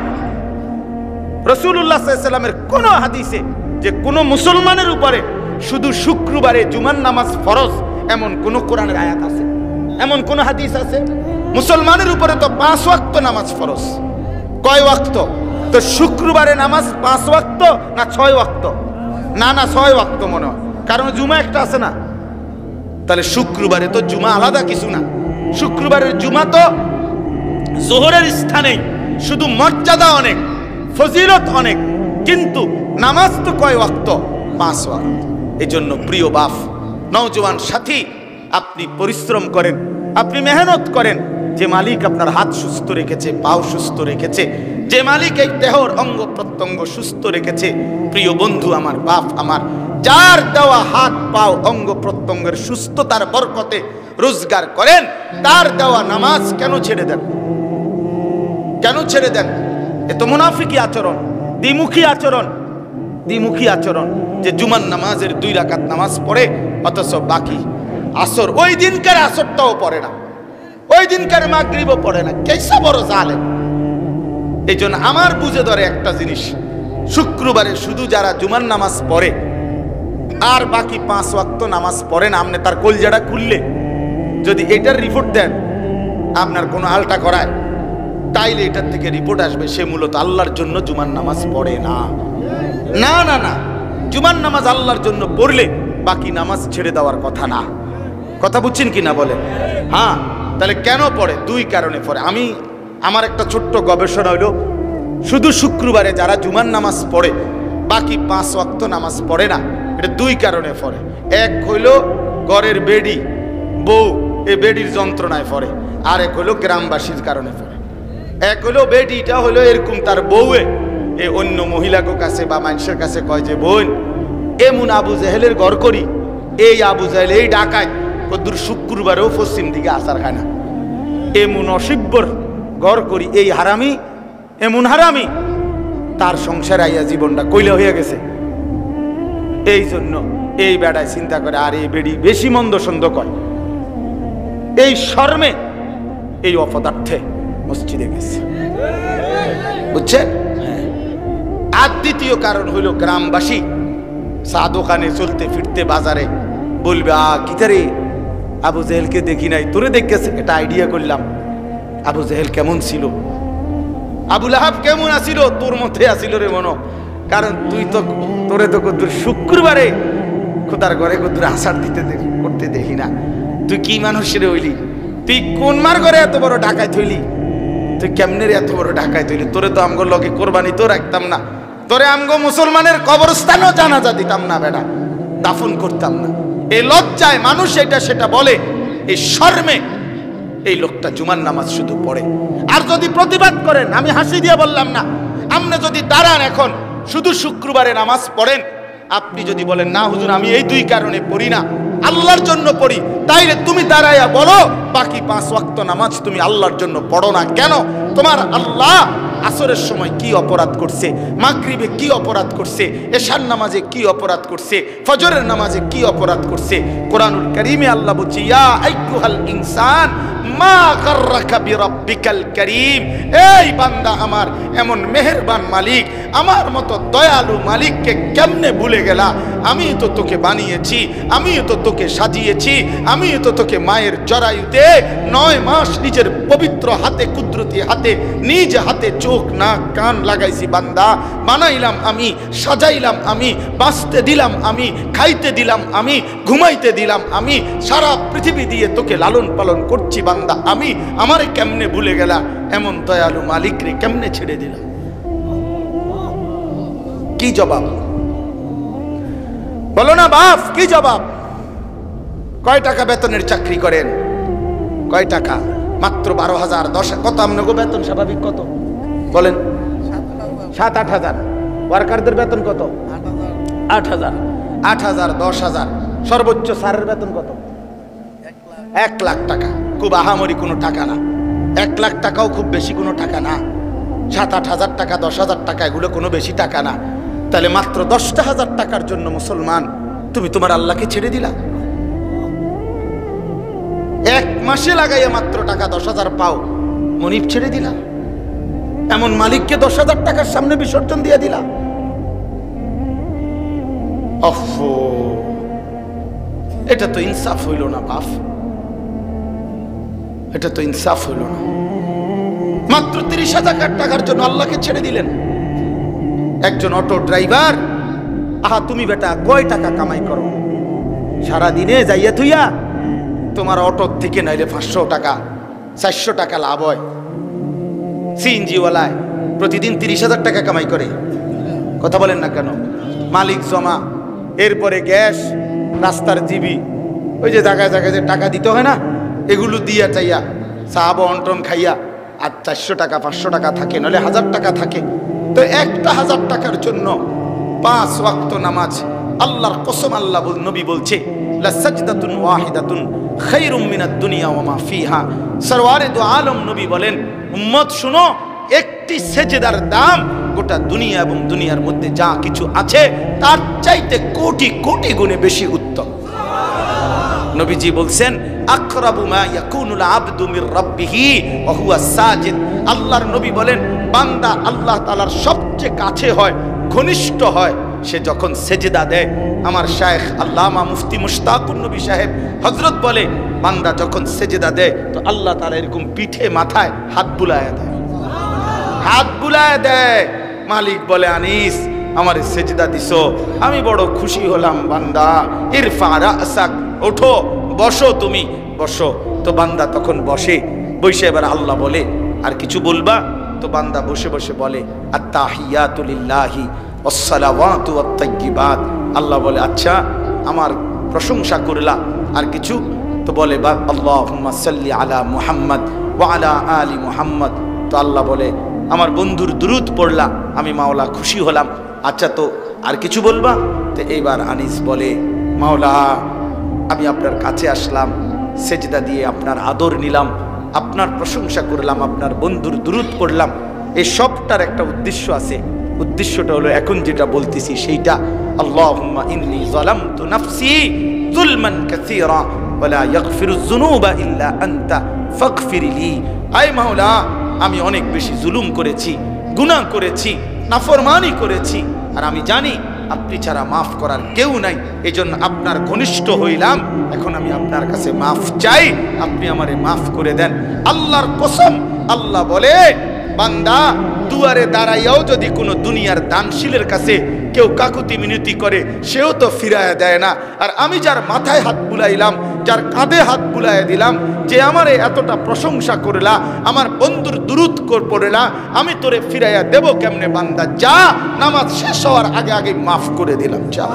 রাসূলুল্লাহ সাল্লাল্লাহু আলাইহি ওয়াসাল্লামের কোন হাদিসে যে কোন মুসলমানের উপরে শুধু শুক্রবারে জুমার নামাজ ফরজ, এমন কোন কোরআনের আয়াত আছে? এমন কোন হাদিস আছে? মুসলমানের উপরে তো 5 ওয়াক্ত নামাজ ফরজ। কয় ওয়াক্ত? তো শুক্রবারে নামাজ 5 ওয়াক্ত না 6 ওয়াক্ত? না না 6 ওয়াক্ত মনে হয়, কারণ জুমা একটা আছে না। তাহলে শুক্রবারে তো জুমা আলাদা কিছু না। শুক্রবারের জুমা তো জোহরের স্থানেই, শুধু মর্যাদা অনেক, ফজিলত অনেক, কিন্তু নামাজ তো কয় ওয়াক্ত? 5 ওয়াক্ত। এই জন্য প্রিয় বাপ, নওজোয়ান সাথী, আপনি পরিশ্রম করেন, আপনি মেহনত করেন। যে মালিক আপনার হাত সুস্থ রেখেছে, পাও সুস্থ রেখেছে, যে মালিক এই দেহর অঙ্গ প্রত্যঙ্গ সুস্থ রেখেছে, প্রিয় বন্ধু আমার, বাপ আমার, যার দেওয়া হাত পাও অঙ্গ প্রত্যঙ্গের সুস্থতার বরকতে রোজগার করেন, তার দেওয়া নামাজ কেন ছেড়ে দেন? কেন ছেড়ে দেন? এ তো মুনাফিকি আচরণ, দ্বিমুখী আচরণ, দ্বিমুখী আচরণ। যে জুমার নামাজের 2 রাকাত নামাজ পড়ে, অথচ বাকি আসর, ওই দিনকার আসরটাও পড়ে না, ওই দিনকার মাগরিবও পড়ে না। কেসা বড় জালেম! এই জন্য আমার বুঝে ধরে একটা জিনিস, শুক্রবারে শুধু যারা জুমার নামাজ পড়ে আর বাকি 5 ওয়াক্ত নামাজ পড়ে না, আপনি তার কলজাটা খুললে যদি এটার রিপোর্ট দেন, আপনার কোনো আলটা করায়, তাইলে এটার থেকে রিপোর্ট আসবে সে মূলত আল্লাহর জন্য জুমার নামাজ পড়ে না। না না না, জুমার নামাজ আল্লাহর জন্য পড়লে বাকি নামাজ ছেড়ে দেওয়ার কথা না। কথা বুঝছেন কি না বলেন? হ্যাঁ, তাহলে কেন পড়ে? 2 কারণে পড়ে। আমার একটা ছোট্ট গবেষণা হইল, শুধু শুক্রবারে যারা জুমার নামাজ পড়ে বাকি 5 ওয়াক্ত নামাজ পড়ে না, এটা 2 কারণে পড়ে। এক হইল ঘরের বেডি বউ, এই বেডির যন্ত্রণায় পড়ে। আর এক হইল গ্রামবাসীর কারণে পড়ে। এক হইল বেডিটা হইলো এরকম, তার বউয়ে এ অন্য মহিলাকে কাছে বা মানুষের কাছে কয় যে, বোন, এমন আবু জেহেলের ঘর করি, এই আবু জেহেল, এই ডাকায় কদ্দুর শুক্রবারেও পশ্চিম দিকে আসার খায় না, এমন অসিব্বর ঘর করি, এই হারামি, এমন হারামি, তার সংসার আইয়া জীবনটা কইলে হয়ে গেছে। এই জন্য এই বেড়ায় চিন্তা করে, আর এই বেড়ি বেশি মন্দ সন্দ কয়, এই শর্মে, এই অপদার্থে মসজিদে গেছে। বুঝছেন? আর দ্বিতীয় কারণ হইল গ্রামবাসী চা দোকানে চলতে ফিরতে বাজারে বলবে, কিতারে আবু জেহেলকে দেখি নাই, তোরে দেখেছে, এটা আইডিয়া করলাম আবু জেহেল কেমন ছিল, আবু লাহাব কেমন আসিল, তোর মধ্যে আসিল রে মনো। কারণ তুই তো, তোরে তো কদ্দুর শুক্রবারে খোদার ঘরে কদ্দুর আসার দিতে করতে দেখি না। তুই কি মানুষের হইলি? তুই কোন মার ঘরে এত বড় ঢাকায় থইলি? তুই কেমনের এত বড় ঢাকায় তৈরি? তোরে তো আমগো লগে কোরবানি তো রাখতাম না, তোরে আমগো মুসলমানের কবরস্থানও জানাজা দিতাম না, বেটা দাফন করতাম না। এই লজ্জায় মানুষ এটা সেটা বলে, এই শর্মে এই লোকটা জুমার নামাজ শুধু পড়ে। আর যদি প্রতিবাদ করেন, আমি হাসি দিয়ে বললাম না, আপনি যদি দাঁড়ান এখন শুধু শুক্রবারে নামাজ পড়েন, আপনি যদি বলেন না হুজুর আমি এই 2 কারণে পড়ি না, আল্লাহর জন্য পড়ি, তাইলে তুমি দাঁড়াইয়া বলো বাকি 5 ওয়াক্ত নামাজ তুমি আল্লাহর জন্য পড়ো না কেন? তোমার আল্লাহ আসরের সময় কি অপরাধ করছে, মাগরিবে কি অপরাধ করছে, এশার নামাজে কি অপরাধ করছে, ফজরের নামাজে কি অপরাধ করছে? কোরআনুল কারীমে আল্লাহ বলছে, ইয়া আইয়ুহাল ইনসান মা গাররাকা বিরাব্বিকাল কারীম, এই বান্দা আমার, এমন মেহেরবান মালিক, আমার মতো দয়ালু মালিককে কেমনে ভুলে গেলা? আমি তো তোকে বানিয়েছি, আমি তো তোকে সাজিয়েছি, আমি তো তোকে মায়ের জরায়ুতে 9 মাস নিজের পবিত্র হাতে, কুদরতি হাতে, নিজ হাতে চোখ নাক কান লাগাইছি বান্দা, বানাইলাম আমি, সাজাইলাম আমি, বাঁচতে দিলাম আমি, খাইতে দিলাম আমি, ঘুমাইতে দিলাম আমি, সারা পৃথিবী দিয়ে তোকে লালন পালন করছি বান্দা আমি, আমারে কেমনে ভুলে গেলা? এমন দয়ালু মালিক রে কেমনে ছেড়ে দিলাম? কি জবাব বলো না বাপ? কি জবাব? কয় টাকা বেতনের চাকরি করেন? কয় টাকা? মাত্র 12,000, 10 কত আপনাকে বেতন স্বাভাবিক কত বলেন? 7-8 হাজার। ওয়ার্কারদের বেতন কত? 8,000। 8,000, 10,000। সর্বোচ্চ স্যারের বেতন কত? 1 লাখ টাকা। খুব আহামরি কোনো টাকা না। 1 লাখ টাকাও খুব বেশি কোনো টাকা না। 7-8 হাজার টাকা, 10,000 টাকা এগুলো কোনো বেশি টাকা না। তাহলে মাত্র 10,000 টাকার জন্য মুসলমান তুমি তোমার আল্লাহকে ছেড়ে দিলা? 1 মাসে লাগাইয়া মাত্র টাকা 10,000 পাও, মনিব ছেড়ে দিলা? এমন মালিককে 10,000 টাকার সামনে বিসর্জন দিয়ে দিলা? এটা তো ইনসাফ হইল না বাপ, এটা তো ইনসাফ হইল না। মাত্র 30,000 টাকার জন্য আল্লাহকে ছেড়ে দিলেন। একজন অটো ড্রাইভার, আহা তুমি বেটা কয় টাকা কামাই করো সারাদিনে যাইয়া তুইয়া? তোমার অটো থেকে নাইলে 500 টাকা 400 টাকা লাভ হয়। সিএনজিওয়ালায় প্রতিদিন 30,000 টাকা কামাই করে। কথা বলেন না কেন? মালিক জমা, এরপরে গ্যাস, রাস্তার জিবি, ওই যে জায়গায় জায়গায় যে টাকা দিতে হয় না, এগুলো দিয়া চাইয়া চা বন্টন খাইয়া আর 400 টাকা 500 টাকা থাকে, নইলে 1000 টাকা থাকে। তো একটা 1000 টাকার জন্য 5 ওয়াক্ত নামাজ, আল্লাহর কসম, আল্লাহ নবী বলছে লা সাজদাতুন ওয়াহিদাতুন খায়রুম মিনাদ দুনিয়া ওয়া মা ফিহা। সরওয়ারে দু আলম নবী বলেন, উম্মত শুনো, একটি সেজদার দাম গোটা দুনিয়া এবং দুনিয়ার মধ্যে যা কিছু আছে তার চাইতে কোটি কোটি গুণে বেশি উত্তম। নবীজি বলছেন, আকরাবু মা ইয়াকুনুল আবদু মির রাব্বিহি ওয়া হুয়া সাজিদ। আল্লাহর নবী বলেন, বান্দা আল্লাহ তাআলার সবচেয়ে কাছে হয়, ঘনিষ্ঠ হয় সে যখন সেজদা দেয়। আমার শায়েখ আল্লামা মুফতি মুশতাকুন নবী সাহেব হযরত বলে, বান্দা যখন সেজদা দেয় তো আল্লাহ তাআলা এরকম পিঠে মাথায় হাত বুলায়া দেয়, হাত বুলায়া দেয়। মালিক বলে, আনিস আমার সেজদা দিছো, আমি বড় খুশি হলাম। বান্দা ইরফা রাসাক, ওঠো, বসো, তুমি বসো। তো বান্দা তখন বসে, বসে এবার আল্লাহ বলে, আর কিছু বলবা? তো বান্দা বসে বসে বলে, আত্তাহিয়াতু লিল্লাহি ওয়াসসালাওয়াতু ওয়াত-তাইয়্যিবাত। আল্লাহ বলে, আচ্ছা আমার প্রশংসা করলা, আর কিছু? তো বলে, আল্লাহুম্মা সাল্লি আলা মুহাম্মদ ওয়া আলা আলি মুহাম্মদ। তো আল্লাহ বলে, আমার বন্ধুর দুরূদ পড়লা, আমি মাওলা খুশি হলাম। আচ্ছা তো আর কিছু বলবা? তো এইবার আনিস বলে, মাওলা আমি আপনার কাছে আসলাম, সেজদা দিয়ে আপনার আদর নিলাম, আপনার প্রশংসা করলাম, আপনার বন্ধুর দুরূদ পড়লাম। এই সবটার একটা উদ্দেশ্য আছে। উদ্দেশ্যটা হলো এখন যেটা বলতেছি সেইটা, আল্লাহুম্মা ইন্নী যালামতু নাফসি যুলমান কাসীরা ওয়া লা ইয়াগফিরুয যুনুবা ইল্লা আনতা ফাগফিরলি। আয় মাওলা, আমি অনেক বেশি জুলুম করেছি, গুনাহ করেছি, নাফরমানি করেছি, আর আমি জানি আপনি ছাড়া মাফ করার কেউ নাই। এজন্য আপনার ঘনিষ্ঠ হইলাম, এখন আমি আপনার কাছে মাফ চাই, আপনি আমারে মাফ করে দেন। আল্লাহর কসম, আল্লাহ বলে, বান্দা দুয়ারে দাঁড়াইয়াও যদি কোনো দুনিয়ার দানশীলের কাছে কেউ কাকুতি মিনতি করে, সেও তো ফিরাইয়া দেয় না। আর আমি যার মাথায় হাত বুলাইলাম, যার কাঁধে হাত বুলাইয়া দিলাম, যে আমারে এতটা প্রশংসা করলা, আমার বন্ধুর দুরূদ পড়লা, আমি তোরে ফিরাইয়া দেব কেমনে? বান্দা যা, নামাজ শেষ হওয়ার আগে আগে মাফ করে দিলাম, যা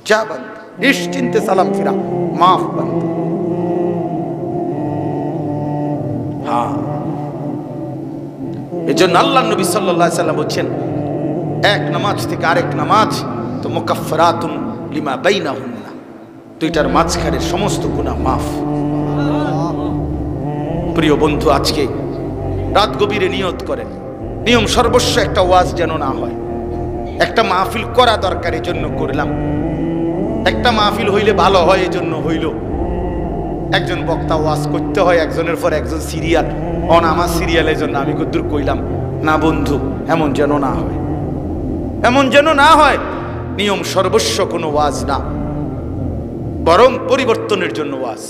যা বান্দা, নিশ্চিন্তে সালাম ফিরা, মাফ বান্দা। হ্যাঁ, এজন্য আল্লাহ নবী সাল্লাল্লাহু আলাইহি সাল্লাম বলেন, এক নামাজ থেকে আরেক নামাজ তো মুকাফফারাতুন লিমা বাইনাহুন্না, দুইটার মাঝখানের সমস্ত গুনাহ মাফ। প্রিয় বন্ধু, আজকে রাত গভীরে নিয়ত করেন, নিয়ম সর্বস্ব একটা ওয়াজ যেন না হয়। একটা মাহফিল করা দরকার, এই জন্য করলাম। একটা মাহফিল হইলে ভালো হয়, এই জন্য হইল। একজন বক্তা ওয়াজ করতে হয়, একজনের পর একজন সিরিয়াল, আমার সিরিয়ালের জন্য আমি কদ্দুর কইলাম না। বন্ধু, এমন যেন না হয়, এমন যেন না হয়। নিয়ম সর্বস্ব কোনো ওয়াজ না, বরং পরিবর্তনের জন্য ওয়াজ।